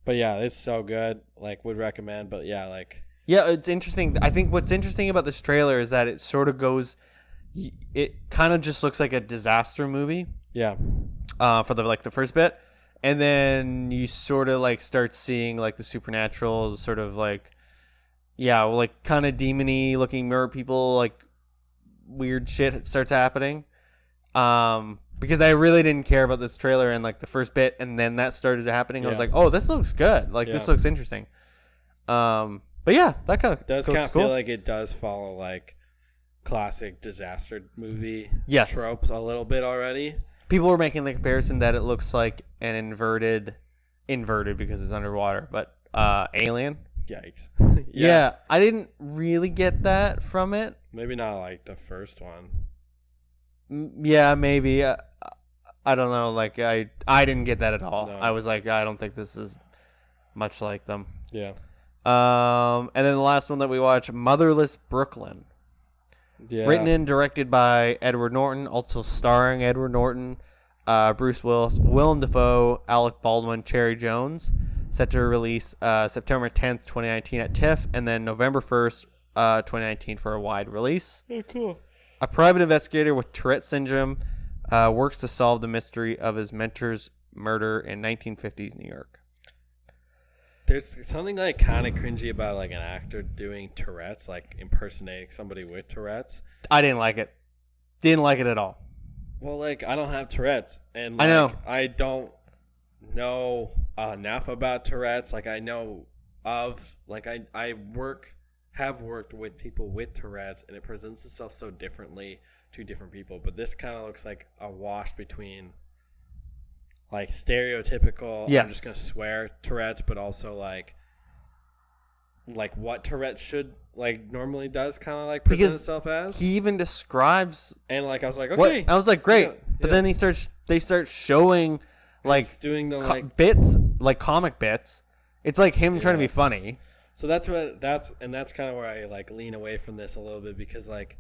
[SPEAKER 3] But yeah, it's so good. Like, would recommend. But yeah, like.
[SPEAKER 2] Yeah, it's interesting. I think what's interesting about this trailer is that it sort of goes. It kind of just looks like a disaster movie.
[SPEAKER 3] Yeah.
[SPEAKER 2] For the first bit, and then you sort of like start seeing like the supernatural sort of like. Yeah, like kind of demon-y looking mirror people, like weird shit starts happening. Because I really didn't care about this trailer in like the first bit, and then that started happening. Yeah. I was like, oh, this looks good. Like this looks interesting. But yeah, that kind of
[SPEAKER 3] does kind of feel like it does follow like classic disaster movie tropes a little bit already.
[SPEAKER 2] People were making the comparison that it looks like an inverted because it's underwater, but Alien.
[SPEAKER 3] Yikes.
[SPEAKER 2] Yeah, I didn't really get that from it.
[SPEAKER 3] Maybe not like the first one.
[SPEAKER 2] Yeah, maybe. I don't know. Like I didn't get that at all.
[SPEAKER 3] No.
[SPEAKER 2] I was like, I don't think this is much like them.
[SPEAKER 3] Yeah.
[SPEAKER 2] And then the last one that we watched, Motherless Brooklyn.
[SPEAKER 3] Yeah.
[SPEAKER 2] Written and directed by Edward Norton, also starring Edward Norton, Bruce Willis, Willem Dafoe, Alec Baldwin, Cherry Jones. Set to release September 10th, 2019 at TIFF, and then November 1st, 2019 for a wide release.
[SPEAKER 3] Oh, cool.
[SPEAKER 2] A private investigator with Tourette syndrome works to solve the mystery of his mentor's murder in 1950s New York.
[SPEAKER 3] There's something like kind of cringy about like an actor doing Tourette's, like impersonating somebody with Tourette's.
[SPEAKER 2] I didn't like it. Didn't like it at all.
[SPEAKER 3] Well, like I don't have Tourette's, and
[SPEAKER 2] I know.
[SPEAKER 3] I don't know enough about Tourette's. Like I know of, like I have worked with people with Tourette's, and it presents itself so differently to different people. But this kind of looks like a wash between like stereotypical,
[SPEAKER 2] yes.
[SPEAKER 3] I'm just gonna swear, Tourette's, but also like what Tourette's should like normally does kind of like present itself as.
[SPEAKER 2] He even describes,
[SPEAKER 3] and like I was like, okay,
[SPEAKER 2] I was like, great,
[SPEAKER 3] yeah,
[SPEAKER 2] but
[SPEAKER 3] yeah.
[SPEAKER 2] then they start showing like
[SPEAKER 3] it's doing the like
[SPEAKER 2] bits, like comic bits. It's like him trying to be funny.
[SPEAKER 3] So that's kind of where I like lean away from this a little bit, because like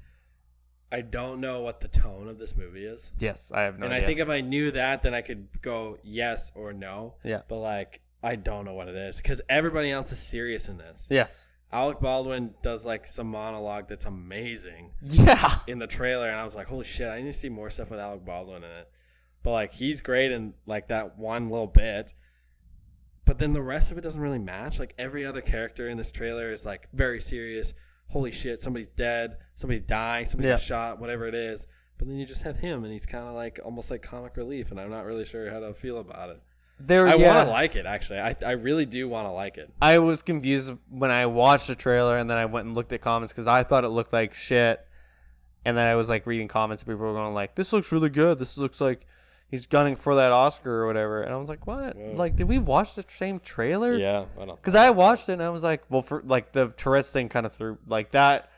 [SPEAKER 3] I don't know what the tone of this movie is.
[SPEAKER 2] Yes, I have no idea.
[SPEAKER 3] And I think if I knew that, then I could go yes or no.
[SPEAKER 2] Yeah.
[SPEAKER 3] But like I don't know what it is, because everybody else is serious in this.
[SPEAKER 2] Yes.
[SPEAKER 3] Alec Baldwin does like some monologue that's amazing.
[SPEAKER 2] Yeah.
[SPEAKER 3] In the trailer, and I was like, holy shit, I need to see more stuff with Alec Baldwin in it. But like he's great in like that one little bit. But then the rest of it doesn't really match. Like every other character in this trailer is like very serious. Holy shit, somebody's dead, somebody's dying, somebody got shot, whatever it is. But then you just have him, and he's kind of like almost like comic relief, and I'm not really sure how to feel about it. I want to like it, actually. I really do want to like it.
[SPEAKER 2] I was confused when I watched the trailer, and then I went and looked at comments because I thought it looked like shit. And then I was like reading comments, and people were going like, "This looks really good. This looks like he's gunning for that Oscar or whatever." And I was like, "What?
[SPEAKER 3] Whoa.
[SPEAKER 2] Like, did we watch the same trailer?"
[SPEAKER 3] Yeah, I don't.
[SPEAKER 2] Because I watched it, and I was like, "Well, for like the Tourette's thing, kind of threw like that."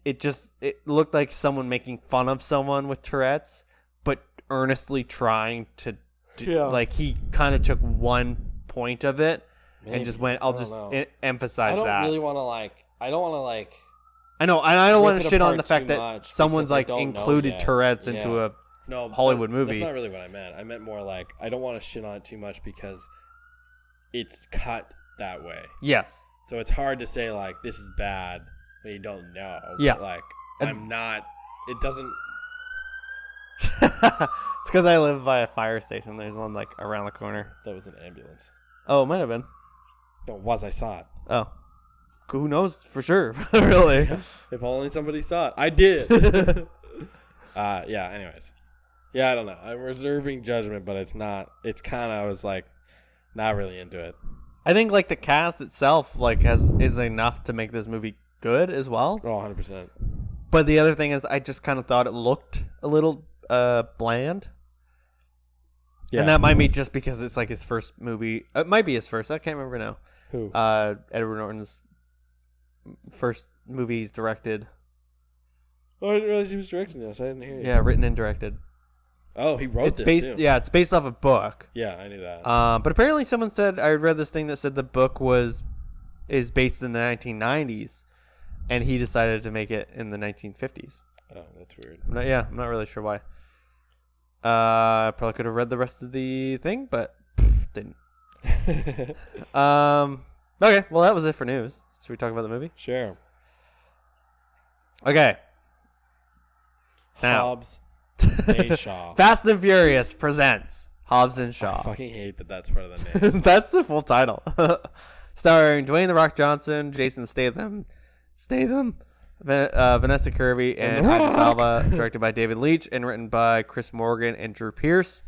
[SPEAKER 2] It looked like someone making fun of someone with Tourette's, but earnestly trying to. Like he kind of took one point of it and just went, I'll just emphasize that.
[SPEAKER 3] I don't really want to like. I don't want to like.
[SPEAKER 2] I know, and I don't want to shit on the
[SPEAKER 3] apart
[SPEAKER 2] fact
[SPEAKER 3] too
[SPEAKER 2] that
[SPEAKER 3] much
[SPEAKER 2] someone's
[SPEAKER 3] because I
[SPEAKER 2] like
[SPEAKER 3] don't know
[SPEAKER 2] included
[SPEAKER 3] yet.
[SPEAKER 2] Tourette's into a Hollywood movie.
[SPEAKER 3] That's not really what I meant. I meant more like I don't want to shit on it too much because it's cut that way.
[SPEAKER 2] Yes.
[SPEAKER 3] So it's hard to say like this is bad when you don't know.
[SPEAKER 2] Yeah.
[SPEAKER 3] But, like I'm not. It doesn't.
[SPEAKER 2] It's because I live by a fire station. There's one like around the corner.
[SPEAKER 3] That was an ambulance.
[SPEAKER 2] Oh, it might have been.
[SPEAKER 3] No, it was. I saw it.
[SPEAKER 2] Oh. Who knows for sure? Really?
[SPEAKER 3] If only somebody saw it. I did. Yeah. Anyways. Yeah, I don't know. I'm reserving judgment, but it's not. It's kind of. I was like, not really into it.
[SPEAKER 2] I think like the cast itself like is enough to make this movie good as well.
[SPEAKER 3] Oh, 100%.
[SPEAKER 2] But the other thing is, I just kind of thought it looked a little bland. Yeah. And that might be just because it's like his first movie. It might be his first. I can't remember now.
[SPEAKER 3] Who?
[SPEAKER 2] Edward Norton's first movie he's directed.
[SPEAKER 3] Oh, I didn't realize he was directing this. I didn't hear you.
[SPEAKER 2] Yeah, written and directed.
[SPEAKER 3] Oh, he wrote this too.
[SPEAKER 2] Yeah, it's based off a book.
[SPEAKER 3] Yeah, I knew that.
[SPEAKER 2] But apparently someone said, I read this thing that said the book is based in the 1990s, and he decided to make it in the 1950s.
[SPEAKER 3] Oh, that's weird.
[SPEAKER 2] I'm not really sure why. Probably could have read the rest of the thing, but didn't. Okay, well that was it for news. Should we talk about the movie?
[SPEAKER 3] Sure.
[SPEAKER 2] Okay. Now,
[SPEAKER 3] Hobbs Shaw.
[SPEAKER 2] Fast and Furious presents Hobbs and Shaw.
[SPEAKER 3] I fucking hate that that's part of the name.
[SPEAKER 2] That's the full title. Starring Dwayne "The Rock" Johnson, Jason Statham, Vanessa Kirby, and Idris Elba. Directed by David Leitch and written by Chris Morgan and Drew Pearce.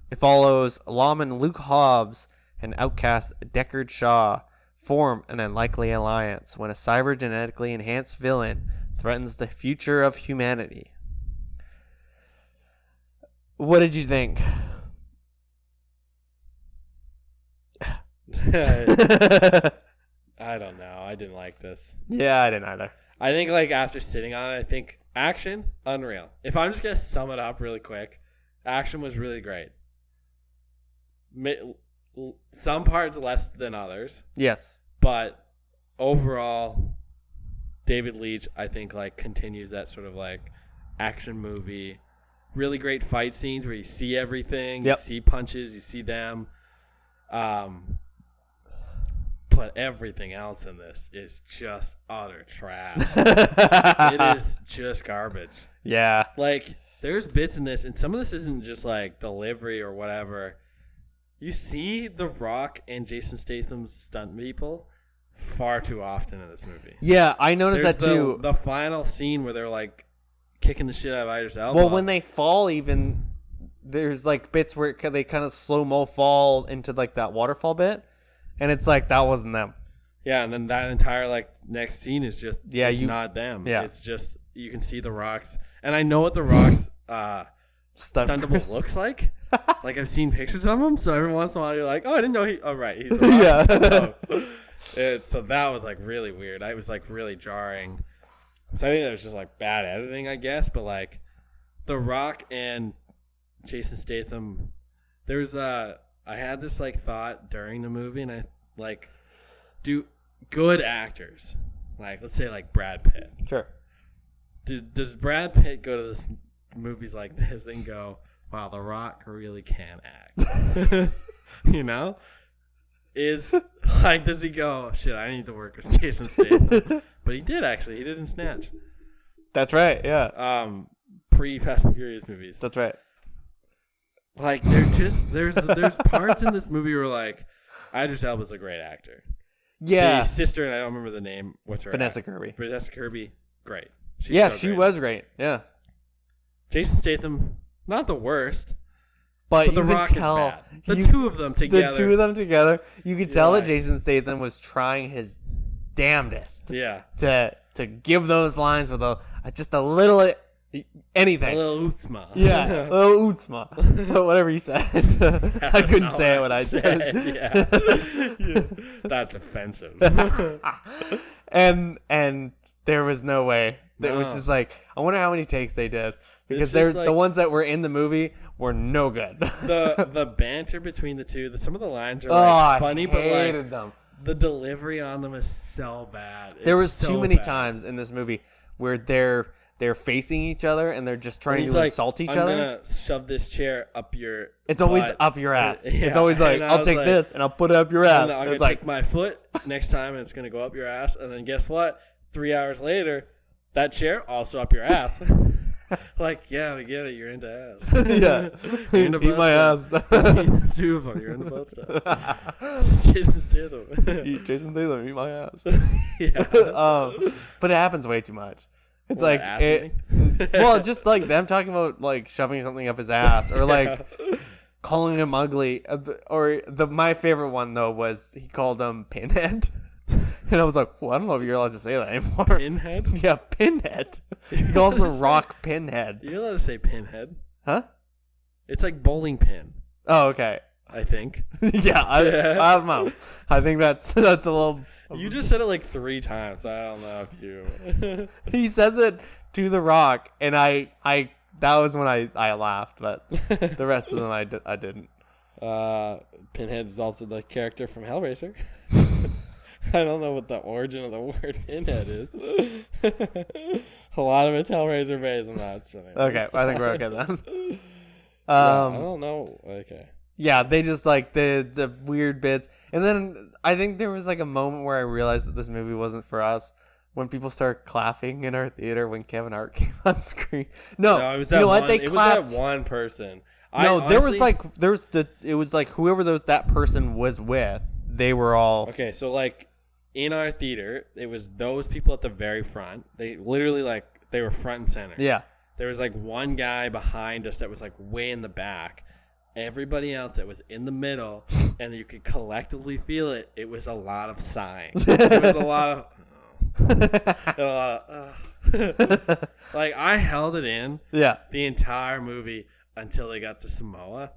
[SPEAKER 2] It follows lawman Luke Hobbs and outcast Deckard Shaw form an unlikely alliance when a cybergenetically enhanced villain threatens the future of humanity. What did you think?
[SPEAKER 3] I don't know. I didn't like this.
[SPEAKER 2] Yeah, I didn't either.
[SPEAKER 3] I think like after sitting on it, I think action, unreal. If I'm just going to sum it up really quick, action was really great. Some parts less than others.
[SPEAKER 2] Yes.
[SPEAKER 3] But overall, David Leitch, I think, like continues that sort of like action movie. Really great fight scenes where you see everything.
[SPEAKER 2] Yep.
[SPEAKER 3] You see punches. You see them. But everything else in this is just utter trash. It is just garbage.
[SPEAKER 2] Yeah.
[SPEAKER 3] Like, there's bits in this, and some of this isn't just like delivery or whatever. You see The Rock and Jason Statham's stunt people far too often in this movie.
[SPEAKER 2] Yeah, I noticed
[SPEAKER 3] There's
[SPEAKER 2] that too.
[SPEAKER 3] The final scene where they're like kicking the shit out of Idris Elba.
[SPEAKER 2] Well, when they fall, even there's like bits where they kind of slow-mo fall into like that waterfall bit, and it's like that wasn't them.
[SPEAKER 3] Yeah, and then that entire like next scene is just not them.
[SPEAKER 2] Yeah,
[SPEAKER 3] it's just you can see The Rock's, and I know what The Rock's stuntable looks like. Like I've seen pictures of him, so every once in a while you're like, oh, I didn't know he. Oh, right, he's The Rock. Yeah. So that was like really weird. I was like really jarring. So I think that was just like bad editing, I guess. But like The Rock and Jason Statham, I had this like thought during the movie, and I like do good actors, like let's say like Brad Pitt.
[SPEAKER 2] Sure.
[SPEAKER 3] Does Brad Pitt go to this movies like this and go, wow, The Rock really can act? You know? Is like, does he go, shit, I need to work with Jason Statham? But he did actually. He did in Snatch.
[SPEAKER 2] That's right, yeah.
[SPEAKER 3] Pre Fast and Furious movies.
[SPEAKER 2] That's right.
[SPEAKER 3] Like they're just there's parts in this movie where like Idris Elba's a great actor.
[SPEAKER 2] Yeah.
[SPEAKER 3] His sister, and I don't remember the name. What's her
[SPEAKER 2] Vanessa
[SPEAKER 3] name?
[SPEAKER 2] Kirby.
[SPEAKER 3] Vanessa Kirby, great.
[SPEAKER 2] She was great. Yeah.
[SPEAKER 3] Jason Statham, not the worst.
[SPEAKER 2] But
[SPEAKER 3] The Rock is bad. The two of them together.
[SPEAKER 2] You could tell that Jason Statham was trying his damnedest.
[SPEAKER 3] Yeah.
[SPEAKER 2] To give those lines with just a little anything.
[SPEAKER 3] A little utzma.
[SPEAKER 2] Yeah. A little utzma. Whatever you said. I couldn't say it when I said.
[SPEAKER 3] Yeah. That's offensive.
[SPEAKER 2] and there was no way. It was just like, I wonder how many takes they did. Because the ones that were in the movie were no good.
[SPEAKER 3] the banter between the two, some of the lines are funny, but like
[SPEAKER 2] them.
[SPEAKER 3] The delivery on them is so bad.
[SPEAKER 2] There was too many times in this movie where they're facing each other and they're just trying to insult each other.
[SPEAKER 3] I'm gonna shove this chair up your.
[SPEAKER 2] It's
[SPEAKER 3] butt.
[SPEAKER 2] Always up your ass.
[SPEAKER 3] Yeah.
[SPEAKER 2] It's always like, I'll take this and I'll put it up your ass.
[SPEAKER 3] I'm gonna take my foot next time and it's gonna go up your ass. And then guess what? 3 hours later, that chair also up your ass. Like, yeah, we get it. You're into ass.
[SPEAKER 2] Yeah.
[SPEAKER 3] You're into
[SPEAKER 2] eat my ass.
[SPEAKER 3] Two of them. You're into both stuff. Jason Statham.
[SPEAKER 2] Jason Statham, eat my ass.
[SPEAKER 3] Yeah.
[SPEAKER 2] But it happens way too much. It's
[SPEAKER 3] What,
[SPEAKER 2] like, well, just like them talking about like shoving something up his ass or like calling him ugly. Or my favorite one, though, was he called him Pinhead. And I was like, well, I don't know if you're allowed to say that anymore.
[SPEAKER 3] Pinhead?
[SPEAKER 2] Yeah, Pinhead. He calls the Rock Pinhead.
[SPEAKER 3] You're allowed to say Pinhead.
[SPEAKER 2] Huh?
[SPEAKER 3] It's like bowling pin.
[SPEAKER 2] Oh, okay.
[SPEAKER 3] I think.
[SPEAKER 2] Yeah, I don't know. I think that's a little...
[SPEAKER 3] You just said it like 3 times. So I don't know if you...
[SPEAKER 2] He says it to the Rock, and I that was when I laughed, but the rest of them I didn't.
[SPEAKER 3] Pinhead is also the character from Hellraiser. I don't know what the origin of the word Pinhead is. A lot of it's Hellraiser based on that. So
[SPEAKER 2] Okay, I think we're okay then.
[SPEAKER 3] I don't know. Okay.
[SPEAKER 2] Yeah, they just like the weird bits. And then I think there was like a moment where I realized that this movie wasn't for us when people started clapping in our theater when Kevin Hart came on screen. No,
[SPEAKER 3] it was that one.
[SPEAKER 2] They clapped.
[SPEAKER 3] Was that one person.
[SPEAKER 2] No, it was like whoever that person was with, they were all...
[SPEAKER 3] Okay, so like in our theater, it was those people at the very front. They literally like, they were front and center.
[SPEAKER 2] Yeah.
[SPEAKER 3] There was like one guy behind us that was like way in the back. Everybody else that was in the middle, and you could collectively feel it. It was a lot of sighing. It was a lot of... like, I held it in the entire movie until they got to Samoa.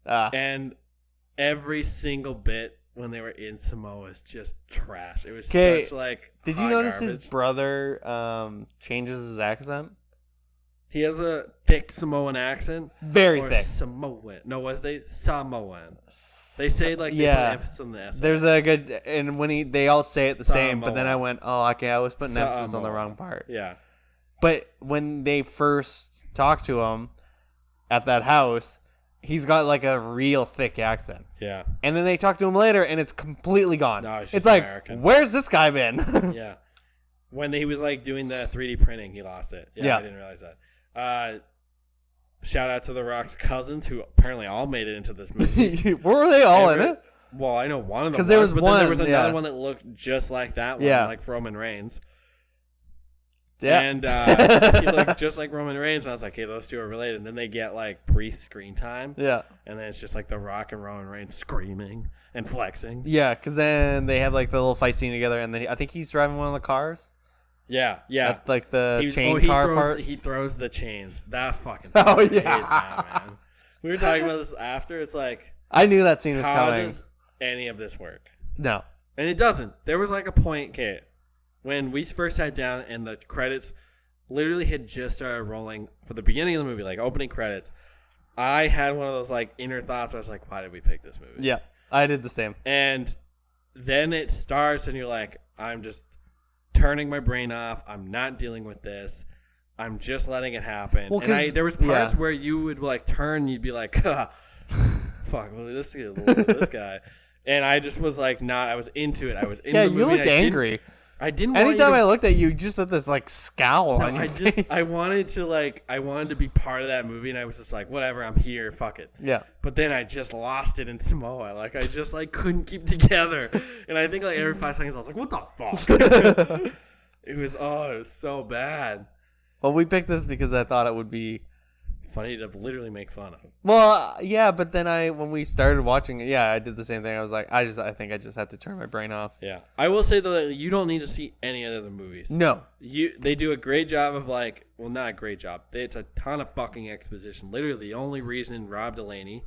[SPEAKER 3] And every single bit when they were in Samoa is just trash. It was
[SPEAKER 2] 'Kay,
[SPEAKER 3] such like.
[SPEAKER 2] did you notice his brother changes his accent?
[SPEAKER 3] He has a thick Samoan accent.
[SPEAKER 2] Very
[SPEAKER 3] or
[SPEAKER 2] thick.
[SPEAKER 3] Samoan. No, was they Samoan? They say like they put emphasis on the S.
[SPEAKER 2] There's a good, and when they all say it the same, but then I went, oh, okay, I was putting emphasis on the wrong part.
[SPEAKER 3] Yeah.
[SPEAKER 2] But when they first talked to him at that house, he's got like a real thick accent.
[SPEAKER 3] Yeah.
[SPEAKER 2] And then they talk to him later, and it's completely gone.
[SPEAKER 3] No, it's
[SPEAKER 2] it's
[SPEAKER 3] like,
[SPEAKER 2] American. Where's this guy been?
[SPEAKER 3] Yeah. When he was like doing the 3D printing, he lost it. Yeah. I didn't realize that. Shout out to The Rock's cousins, who apparently all made it into this movie.
[SPEAKER 2] Were they all in it?
[SPEAKER 3] Well, I know one of them.
[SPEAKER 2] Because there was one.
[SPEAKER 3] Then there was another one that looked just like that one, like Roman Reigns.
[SPEAKER 2] Yeah.
[SPEAKER 3] And he looked just like Roman Reigns. And I was like, hey, those two are related. And then they get like brief screen time.
[SPEAKER 2] Yeah.
[SPEAKER 3] And then it's just like The Rock and Roman Reigns screaming and flexing.
[SPEAKER 2] Yeah, because then they have like the little fight scene together, and then I think he's driving one of the cars.
[SPEAKER 3] Yeah.
[SPEAKER 2] At, like the car part.
[SPEAKER 3] He throws the chains. That fucking.
[SPEAKER 2] Oh yeah,
[SPEAKER 3] that, man. We were talking about this after. It's like
[SPEAKER 2] I knew that scene was
[SPEAKER 3] how
[SPEAKER 2] coming.
[SPEAKER 3] does any of this work?
[SPEAKER 2] No,
[SPEAKER 3] and it doesn't. There was like a point, Kate, when we first sat down and the credits literally had just started rolling for the beginning of the movie, like opening credits. I had one of those like inner thoughts. Where I was like, why did we pick this movie?
[SPEAKER 2] Yeah, I did the same.
[SPEAKER 3] And then it starts, and you're like, I'm just turning my brain off. I'm not dealing with this. I'm just letting it happen. Well, and there was parts where you would like turn, you'd be like, fuck, well, this guy. And I just was like, I was into it. I was into the movie.
[SPEAKER 2] Yeah, you looked angry.
[SPEAKER 3] I didn't.
[SPEAKER 2] Anytime I looked at you, you just had this like scowl on your face.
[SPEAKER 3] I wanted to be part of that movie, and I was just like, whatever, I'm here, fuck it.
[SPEAKER 2] Yeah.
[SPEAKER 3] But then I just lost it in Samoa. Like I just like couldn't keep together, and I think like every 5 seconds I was like, what the fuck? It was so bad.
[SPEAKER 2] Well, we picked this because I thought it would be
[SPEAKER 3] funny to literally make fun of.
[SPEAKER 2] Well, yeah, but then when we started watching it, I did the same thing. I was like, I think I just had to turn my brain off.
[SPEAKER 3] Yeah, I will say though, that you don't need to see any other movies.
[SPEAKER 2] No,
[SPEAKER 3] they do a great job of not a great job. It's a ton of fucking exposition. Literally, the only reason Rob Delaney,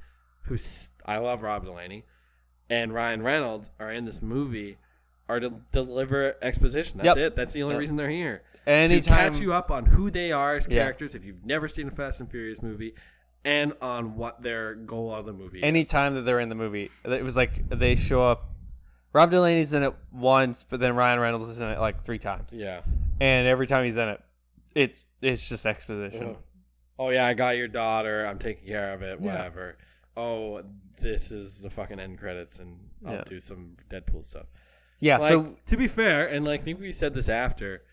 [SPEAKER 3] I love Rob Delaney, and Ryan Reynolds are in this movie are to deliver exposition. That's it. That's the only reason they're here. To catch you up on who they are as characters if you've never seen a Fast and Furious movie, and on what their goal of the movie is.
[SPEAKER 2] Anytime that they're in the movie, it was like they show up. Rob Delaney's in it once, but then Ryan Reynolds is in it like 3 times.
[SPEAKER 3] Yeah.
[SPEAKER 2] And every time he's in it, it's just exposition.
[SPEAKER 3] Oh yeah, I got your daughter. I'm taking care of it. Whatever. Yeah. Oh, this is the fucking end credits, and I'll do some Deadpool stuff.
[SPEAKER 2] Yeah.
[SPEAKER 3] So to be fair, and I think we said this after.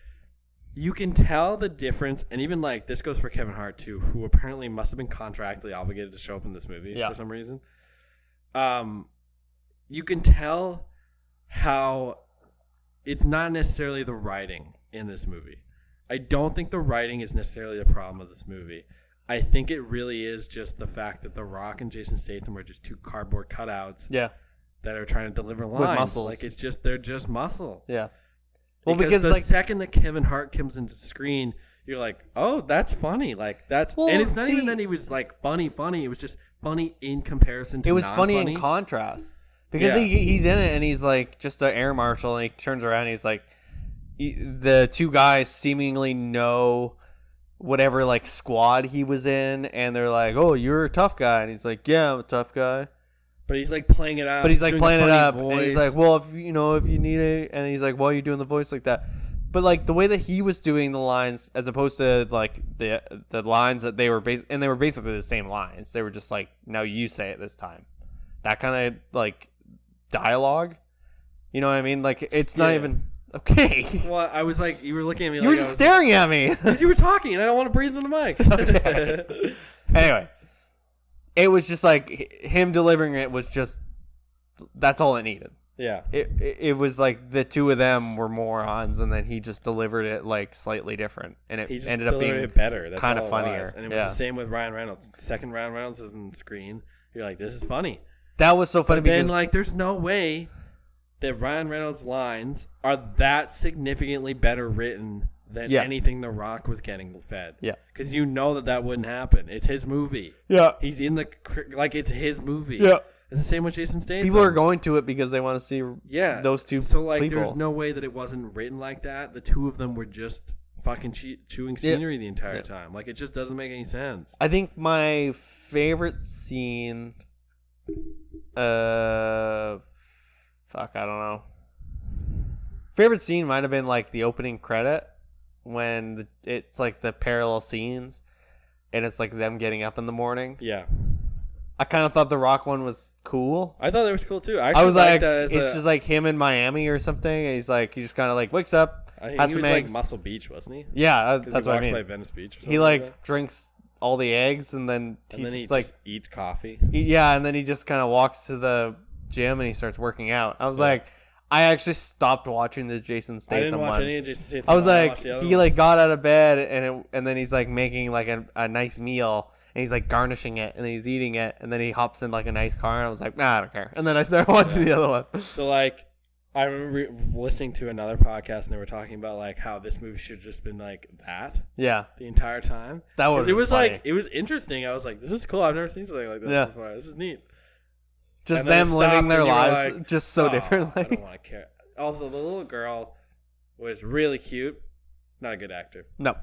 [SPEAKER 3] You can tell the difference, and even this goes for Kevin Hart too, who apparently must have been contractually obligated to show up in this movie for some reason. You can tell how it's not necessarily the writing in this movie. I don't think the writing is necessarily the problem of this movie. I think it really is just the fact that The Rock and Jason Statham are just 2 cardboard cutouts that are trying to deliver lines.
[SPEAKER 2] With muscles.
[SPEAKER 3] They're just muscle.
[SPEAKER 2] Yeah.
[SPEAKER 3] Well, because the second that Kevin Hart comes into the screen, you're like, oh, that's funny. And it's not even that he was funny. It was just funny in comparison to. It was
[SPEAKER 2] funny in contrast because he's in it and he's just an air marshal, and he turns around and he's like, the 2 guys seemingly know whatever squad he was in, and they're like, oh, you're a tough guy, and he's like, yeah, I'm a tough guy.
[SPEAKER 3] But he's playing it up.
[SPEAKER 2] But he's playing it up,
[SPEAKER 3] voice.
[SPEAKER 2] and he's like, "Well, if you need it," and he's like, "Why are you doing the voice like that?" But the way that he was doing the lines, as opposed to the lines that they were and they were basically the same lines. They were just "No, you say it this time." That kind of dialogue. You know what I mean? It's not even okay.
[SPEAKER 3] Well, I was you were looking at me.
[SPEAKER 2] You were just staring at me
[SPEAKER 3] because you were talking, and I don't want to breathe in the mic.
[SPEAKER 2] Okay. Anyway. It was just him delivering it was just that's all it needed.
[SPEAKER 3] Yeah.
[SPEAKER 2] It was the 2 of them were morons, and then he just delivered it slightly different, and it ended up being
[SPEAKER 3] better. That's
[SPEAKER 2] kind of funnier.
[SPEAKER 3] And it was the same with Ryan Reynolds. Second Ryan Reynolds is on screen. You're like, this is funny.
[SPEAKER 2] That was so funny.
[SPEAKER 3] But then there's no way that Ryan Reynolds' lines are that significantly better written than anything The Rock was getting fed.
[SPEAKER 2] Yeah.
[SPEAKER 3] Because that wouldn't happen. It's his movie.
[SPEAKER 2] Yeah.
[SPEAKER 3] He's in it's his movie.
[SPEAKER 2] Yeah.
[SPEAKER 3] It's the same with Jason Statham.
[SPEAKER 2] People are going to it because they want to see those two
[SPEAKER 3] So like,
[SPEAKER 2] people.
[SPEAKER 3] there's no way that it wasn't written like that. The two of them were just fucking chewing scenery the entire time. Like, it just doesn't make any sense.
[SPEAKER 2] I think my favorite scene, I don't know. Favorite scene might have been like the opening credit when it's like the parallel scenes, and it's like them getting up in the morning.
[SPEAKER 3] Yeah.
[SPEAKER 2] I kind of thought the Rock one was cool.
[SPEAKER 3] I thought that was cool too.
[SPEAKER 2] I was like, it's just like him in Miami or something. And he's like, he just kind of like wakes up.
[SPEAKER 3] I think he was like Muscle Beach, wasn't he?
[SPEAKER 2] Yeah, that's what I mean.
[SPEAKER 3] By Venice Beach or something
[SPEAKER 2] he like drinks all the eggs and then he just
[SPEAKER 3] eats coffee.
[SPEAKER 2] And then he just kind of walks to the gym and he starts working out. I was like, I actually stopped watching the Jason Statham one.
[SPEAKER 3] I didn't watch any of Jason Statham.
[SPEAKER 2] I was like, he like got out of bed and then he's like making like a nice meal. And he's like garnishing it, and then he's eating it, and then he hops in like a nice car, and I was like, nah, I don't care. And then I started watching the other one.
[SPEAKER 3] So like, I remember listening to another podcast, and they were talking about like how this movie should have just been like that, the entire time.
[SPEAKER 2] That was
[SPEAKER 3] funny.
[SPEAKER 2] Like
[SPEAKER 3] it was interesting. I was like, this is cool. I've never seen something like this before. This is neat.
[SPEAKER 2] Just them living their lives like, just so differently.
[SPEAKER 3] I don't want to care. Also, the little girl was really cute. Not a good actor.
[SPEAKER 2] No.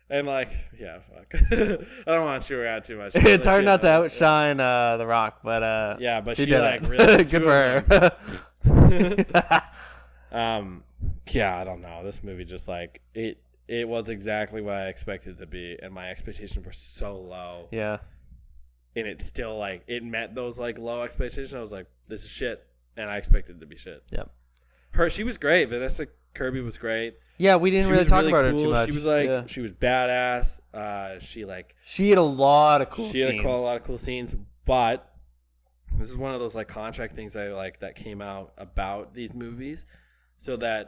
[SPEAKER 3] And like, fuck. I don't want to chew her out too much.
[SPEAKER 2] It's hard not to outshine The Rock, but
[SPEAKER 3] but
[SPEAKER 2] she
[SPEAKER 3] like
[SPEAKER 2] it.
[SPEAKER 3] really
[SPEAKER 2] good for her.
[SPEAKER 3] I don't know. This movie just like it was exactly what I expected it to be, and my expectations were so low.
[SPEAKER 2] Yeah.
[SPEAKER 3] And it still like it met those like low expectations. I was like, this is shit, and I expected it to be shit.
[SPEAKER 2] Yep.
[SPEAKER 3] She was great. Vanessa Kirby was great.
[SPEAKER 2] Yeah, we didn't really talk about her too much.
[SPEAKER 3] She was like, she was badass. She
[SPEAKER 2] had a lot of cool scenes.
[SPEAKER 3] She had a lot of cool scenes, but this is one of those like contract things that came out about these movies. So the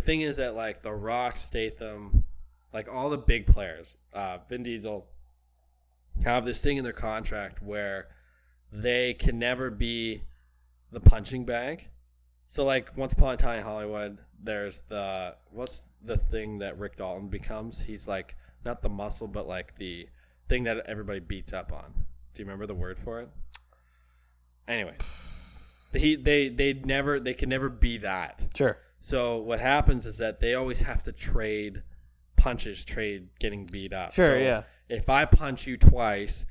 [SPEAKER 3] thing is that like The Rock, Statham, like all the big players, Vin Diesel, have this thing in their contract where they can never be the punching bag. So like Once Upon a Time in Hollywood, there's what's the thing that Rick Dalton becomes? He's like not the muscle, but like the thing that everybody beats up on. Do you remember the word for it? Anyways, they can never be that.
[SPEAKER 2] Sure.
[SPEAKER 3] So what happens is that they always have to trade punches, trade getting beat up.
[SPEAKER 2] Sure.
[SPEAKER 3] So
[SPEAKER 2] yeah.
[SPEAKER 3] If I punch you twice,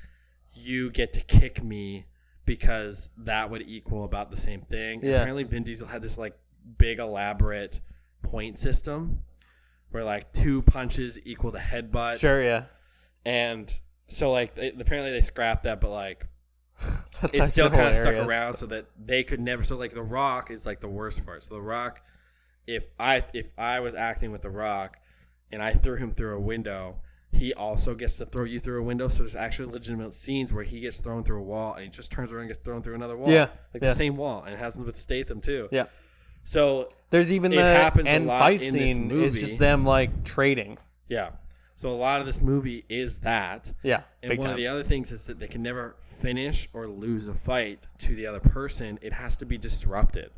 [SPEAKER 3] you get to kick me because that would equal about the same thing.
[SPEAKER 2] Yeah.
[SPEAKER 3] Apparently Vin Diesel had this like big elaborate point system where like 2 punches equal the headbutt.
[SPEAKER 2] Sure, yeah.
[SPEAKER 3] And so like apparently they scrapped that, but like it's still kind of stuck around so that they could never. So like The Rock is like the worst for it. So The Rock, if I was acting with The Rock and I threw him through a window, he also gets to throw you through a window. So there's actually legitimate scenes where he gets thrown through a wall and he just turns around and gets thrown through another wall.
[SPEAKER 2] Yeah.
[SPEAKER 3] Like the same wall. And it happens with Statham too.
[SPEAKER 2] Yeah.
[SPEAKER 3] So
[SPEAKER 2] there's even the end fight scene is just them like trading.
[SPEAKER 3] Yeah. So a lot of this movie is that.
[SPEAKER 2] Yeah.
[SPEAKER 3] And one of the other things is that they can never finish or lose a fight to the other person. It has to be disrupted.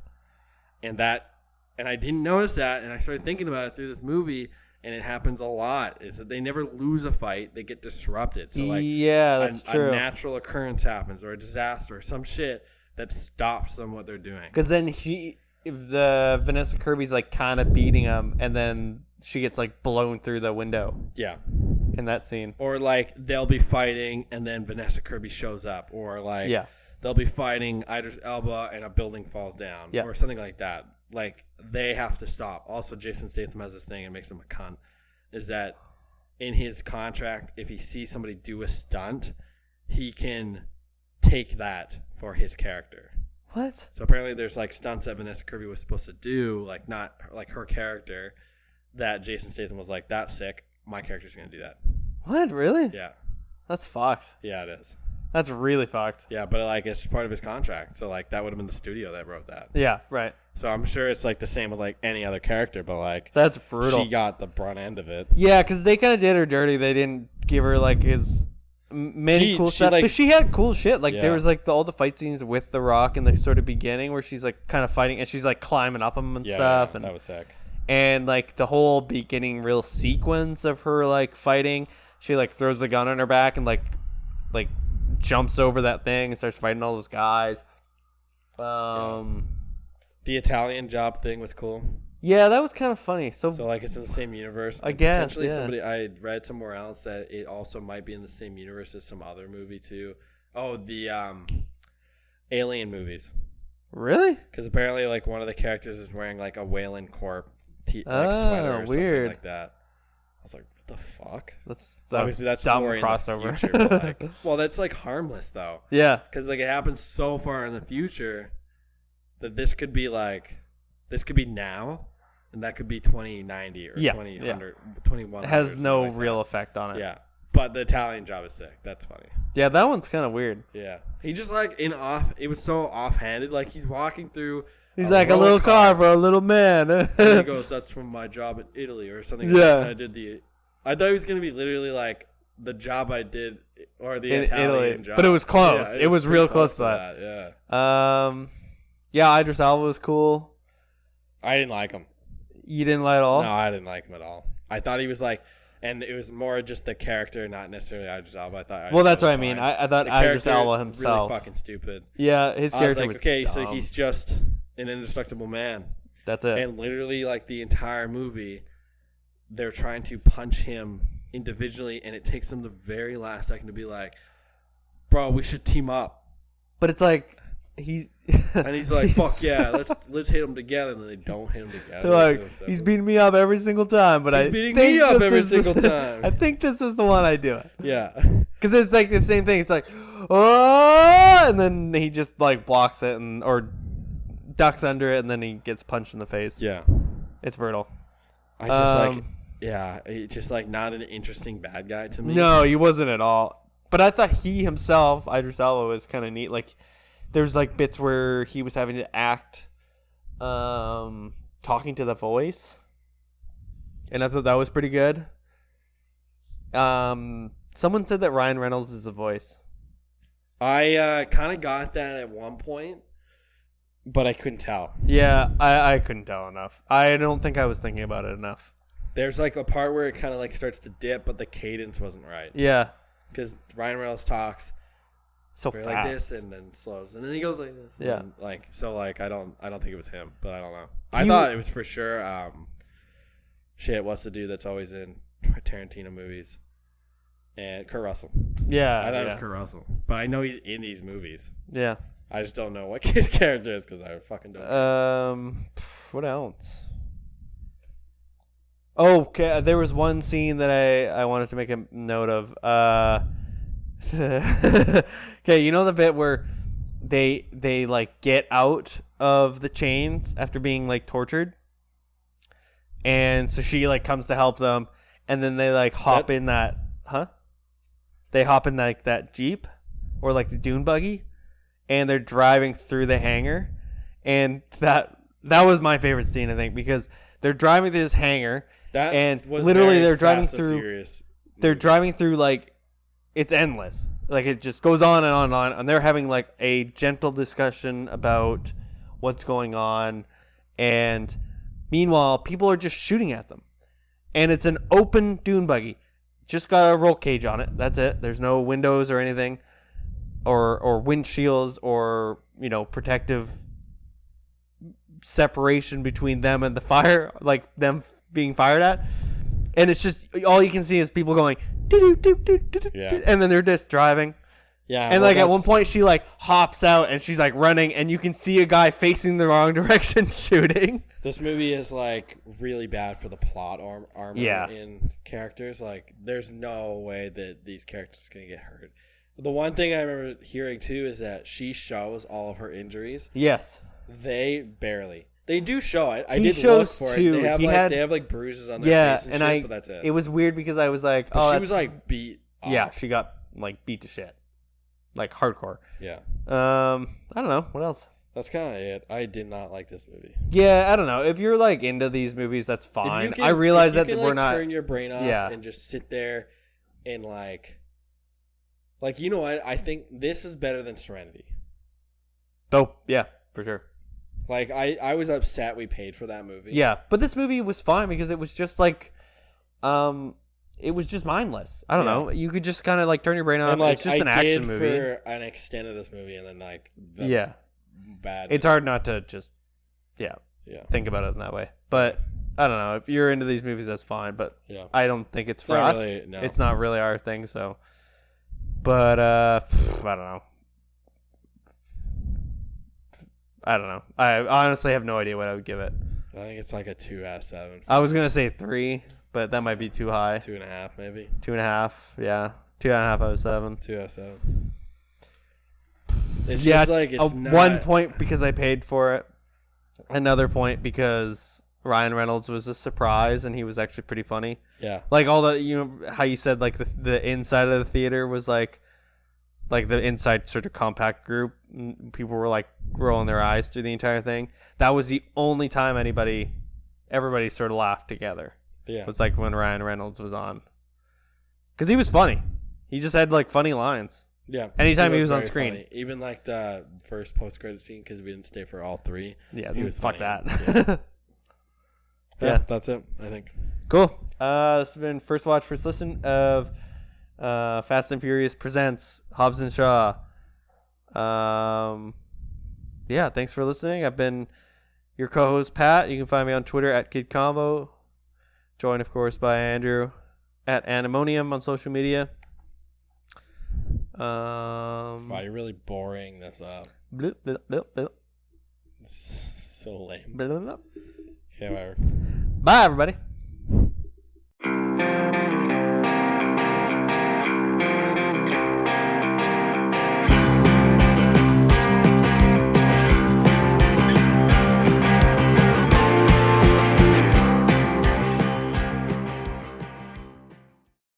[SPEAKER 3] And I didn't notice that, and I started thinking about it through this movie. And it happens a lot. Is that they never lose a fight; they get disrupted. So like,
[SPEAKER 2] that's true.
[SPEAKER 3] A natural occurrence happens, or a disaster, or some shit that stops them what they're doing.
[SPEAKER 2] Because then the Vanessa Kirby's like kind of beating him, and then she gets like blown through the window.
[SPEAKER 3] Yeah.
[SPEAKER 2] In that scene.
[SPEAKER 3] Or like they'll be fighting, and then Vanessa Kirby shows up, or like they'll be fighting Idris Elba, and a building falls down, or something like that. Like, they have to stop. Also, Jason Statham has this thing, and makes him a cunt, is that in his contract, if he sees somebody do a stunt, he can take that for his character.
[SPEAKER 2] What?
[SPEAKER 3] So apparently there's, like, stunts that Vanessa Kirby was supposed to do, like, not, like, her character, that Jason Statham was like, that's sick. My character's going to do that.
[SPEAKER 2] What? Really?
[SPEAKER 3] Yeah.
[SPEAKER 2] That's fucked.
[SPEAKER 3] Yeah, it is.
[SPEAKER 2] That's really fucked.
[SPEAKER 3] Yeah, but, like, it's part of his contract. So, like, that would have been the studio that wrote that.
[SPEAKER 2] Yeah, right.
[SPEAKER 3] So I'm sure it's like the same with like any other character, but like
[SPEAKER 2] that's brutal.
[SPEAKER 3] She got the brunt end of it.
[SPEAKER 2] Yeah, because they kind of did her dirty. They didn't give her like his many cool stuff, but she had cool shit. Like there was like all the fight scenes with The Rock in the sort of beginning where she's like kind of fighting and she's like climbing up him and stuff.
[SPEAKER 3] Yeah,
[SPEAKER 2] and
[SPEAKER 3] that was sick.
[SPEAKER 2] And like the whole beginning real sequence of her like fighting, she like throws the gun on her back and like jumps over that thing and starts fighting all those guys.
[SPEAKER 3] The Italian job thing was cool.
[SPEAKER 2] Yeah, that was kind of funny. So
[SPEAKER 3] like it's in the same universe.
[SPEAKER 2] I guess.
[SPEAKER 3] Potentially I read somewhere else that it also might be in the same universe as some other movie too. Oh, the Alien movies.
[SPEAKER 2] Really?
[SPEAKER 3] Because apparently, like, one of the characters is wearing like a Whalen Corp sweater or something
[SPEAKER 2] weird.
[SPEAKER 3] like that. I was like, what the fuck?
[SPEAKER 2] That's
[SPEAKER 3] obviously that's
[SPEAKER 2] dumb
[SPEAKER 3] more
[SPEAKER 2] crossover.
[SPEAKER 3] In the future, but, like, well, that's like harmless though.
[SPEAKER 2] Yeah.
[SPEAKER 3] Because like it happens so far in the future that this could be now, and that could be 2090 or 2000, 2100.
[SPEAKER 2] It has no
[SPEAKER 3] like
[SPEAKER 2] real
[SPEAKER 3] that.
[SPEAKER 2] effect on it.
[SPEAKER 3] Yeah. But the Italian job is sick. That's funny.
[SPEAKER 2] Yeah, that one's kind of weird.
[SPEAKER 3] Yeah. He just like it was so offhanded. Like he's walking through.
[SPEAKER 2] He's like a little car for a little man.
[SPEAKER 3] And he goes, "That's from my job in Italy or something."
[SPEAKER 2] Yeah.
[SPEAKER 3] Like I thought he was gonna be literally like the job I did or the
[SPEAKER 2] in
[SPEAKER 3] Italian
[SPEAKER 2] Italy.
[SPEAKER 3] job.
[SPEAKER 2] But it was close.
[SPEAKER 3] Yeah,
[SPEAKER 2] it was real
[SPEAKER 3] close
[SPEAKER 2] close to that.
[SPEAKER 3] Yeah.
[SPEAKER 2] Yeah, Idris Elba was cool.
[SPEAKER 3] I didn't like him.
[SPEAKER 2] You didn't like it all?
[SPEAKER 3] No, I didn't like him at all. I thought he was like. And it was more just the character, not necessarily Idris Elba. I thought.
[SPEAKER 2] Well, that's what I mean. I thought Idris Elba himself.
[SPEAKER 3] Really fucking stupid.
[SPEAKER 2] Yeah, his character
[SPEAKER 3] I was like, okay,
[SPEAKER 2] dumb.
[SPEAKER 3] so he's just an indestructible man.
[SPEAKER 2] That's it.
[SPEAKER 3] And literally, like the entire movie, they're trying to punch him individually, and it takes them the very last second to be like, "Bro, we should team up."
[SPEAKER 2] But it's like he's
[SPEAKER 3] like, "Fuck yeah, let's hit them together," and then they don't hit them together.
[SPEAKER 2] They're like, he's beating me up every single time, but
[SPEAKER 3] he's beating me up every single time.
[SPEAKER 2] I think this is the one I do it.
[SPEAKER 3] Yeah,
[SPEAKER 2] because it's like the same thing. It's like, oh, and then he just like blocks it or ducks under it, and then he gets punched in the face.
[SPEAKER 3] Yeah,
[SPEAKER 2] it's brutal.
[SPEAKER 3] I just it's just like not an interesting bad guy to me.
[SPEAKER 2] No, he wasn't at all. But I thought he himself, Idris Elba, was kind of neat. Like, there's like bits where he was having to act, talking to the voice, and I thought that was pretty good. Someone said that Ryan Reynolds is the voice.
[SPEAKER 3] I kind of got that at one point, but I couldn't tell.
[SPEAKER 2] Yeah, I couldn't tell enough. I don't think I was thinking about it enough.
[SPEAKER 3] There's like a part where it kind of like starts to dip, but the cadence wasn't right.
[SPEAKER 2] Yeah,
[SPEAKER 3] because Ryan Reynolds talks
[SPEAKER 2] so fast,
[SPEAKER 3] like this, and then slows, and then he goes like this.
[SPEAKER 2] Yeah,
[SPEAKER 3] and like so, like I don't think it was him, but I don't know. I thought it was for sure. What's the dude that's always in Tarantino movies? And Kurt Russell.
[SPEAKER 2] Yeah,
[SPEAKER 3] I thought it was Kurt Russell, but I know he's in these movies.
[SPEAKER 2] Yeah,
[SPEAKER 3] I just don't know what his character is because I fucking don't.
[SPEAKER 2] What else? Oh, okay, there was one scene that I wanted to make a note of. Okay, you know the bit where they like get out of the chains after being like tortured, and so she like comes to help them, and then they like hop in that They hop in like that Jeep or like the dune buggy, and they're driving through the hangar, and that was my favorite scene, I think, because they're driving through this hangar. And literally they're driving through they're driving through like it's endless. Like it just goes on and on and on, and they're having like a gentle discussion about what's going on, and meanwhile people are just shooting at them. And it's an open dune buggy. Just got a roll cage on it. That's it. There's no windows or anything or windshields or, you know, protective separation between them and the fire, like them being fired at, and it's just all you can see is people going and then they're just driving. Yeah, and like at one point she like hops out and she's like running, and you can see a guy facing the wrong direction shooting.
[SPEAKER 3] This movie is like really bad for the plot armor in characters. Like, there's no way that these characters are gonna get hurt. The one thing I remember hearing too is that she shows all of her injuries.
[SPEAKER 2] Yes,
[SPEAKER 3] they barely. They do show it. I
[SPEAKER 2] he
[SPEAKER 3] did
[SPEAKER 2] shows
[SPEAKER 3] look for
[SPEAKER 2] too.
[SPEAKER 3] it. They have like bruises on their face and shit, but that's it.
[SPEAKER 2] It was weird because I was like,
[SPEAKER 3] but she was like beat off.
[SPEAKER 2] Yeah, she got like beat to shit. Like hardcore.
[SPEAKER 3] Yeah.
[SPEAKER 2] I don't know. What else?
[SPEAKER 3] That's kind of it. I did not like this movie.
[SPEAKER 2] Yeah, I don't know. If you're like into these movies, that's fine. I realize that we're not
[SPEAKER 3] turn your brain off and just sit there and like you know what? I think this is better than Serenity.
[SPEAKER 2] Oh, yeah, for sure.
[SPEAKER 3] Like, I was upset we paid for that movie.
[SPEAKER 2] Yeah, but this movie was fine because it was just like, it was just mindless. I don't
[SPEAKER 3] Yeah.
[SPEAKER 2] know. You could just kind of like turn your brain off.
[SPEAKER 3] And like
[SPEAKER 2] It's just an action movie.
[SPEAKER 3] for an extent of this movie, and then like the
[SPEAKER 2] Yeah.
[SPEAKER 3] bad.
[SPEAKER 2] It's hard not to just
[SPEAKER 3] Yeah.
[SPEAKER 2] think about it in that way. But I don't know. If you're into these movies, that's fine. But
[SPEAKER 3] Yeah.
[SPEAKER 2] I don't think it's for
[SPEAKER 3] not
[SPEAKER 2] us.
[SPEAKER 3] really- no.
[SPEAKER 2] It's not really our thing. So, but I don't know. I don't know. I honestly have no idea what I would give it.
[SPEAKER 3] I think it's like a 2 out of 7.
[SPEAKER 2] I was gonna say 3, but that might be too high.
[SPEAKER 3] 2.5 maybe.
[SPEAKER 2] 2.5. Yeah, 2.5 out of 7.
[SPEAKER 3] 2 out of 7. It's
[SPEAKER 2] Yeah,
[SPEAKER 3] just like it's not
[SPEAKER 2] 1 point because I paid for it. Another point because Ryan Reynolds was a surprise and he was actually pretty funny.
[SPEAKER 3] Yeah.
[SPEAKER 2] Like all the how you said like the inside of the theater was like the inside sort of compact group. People were like rolling their eyes through the entire thing. That was the only time everybody sort of laughed together.
[SPEAKER 3] Yeah.
[SPEAKER 2] It was like when Ryan Reynolds was on, because he was funny. He just had like funny lines.
[SPEAKER 3] Yeah.
[SPEAKER 2] Anytime he was on
[SPEAKER 3] very
[SPEAKER 2] screen.
[SPEAKER 3] funny. Even like the first post-credit scene, because we didn't stay for all 3.
[SPEAKER 2] Yeah,
[SPEAKER 3] He was
[SPEAKER 2] fuck
[SPEAKER 3] funny.
[SPEAKER 2] that.
[SPEAKER 3] Yeah, that's it, I think.
[SPEAKER 2] Cool. This has been First Watch, First Listen of Fast and Furious Presents Hobbs and Shaw. Yeah, thanks for listening. I've been your co-host, Pat. You can find me on Twitter at KidCombo. Joined, of course, by Andrew at Animonium on social media.
[SPEAKER 3] Wow, you're really boring this up.
[SPEAKER 2] Bloop, bloop, bloop, bloop.
[SPEAKER 3] It's so lame.
[SPEAKER 2] Bloop, bloop, bloop.
[SPEAKER 3] Okay, whatever.
[SPEAKER 2] Bye, everybody.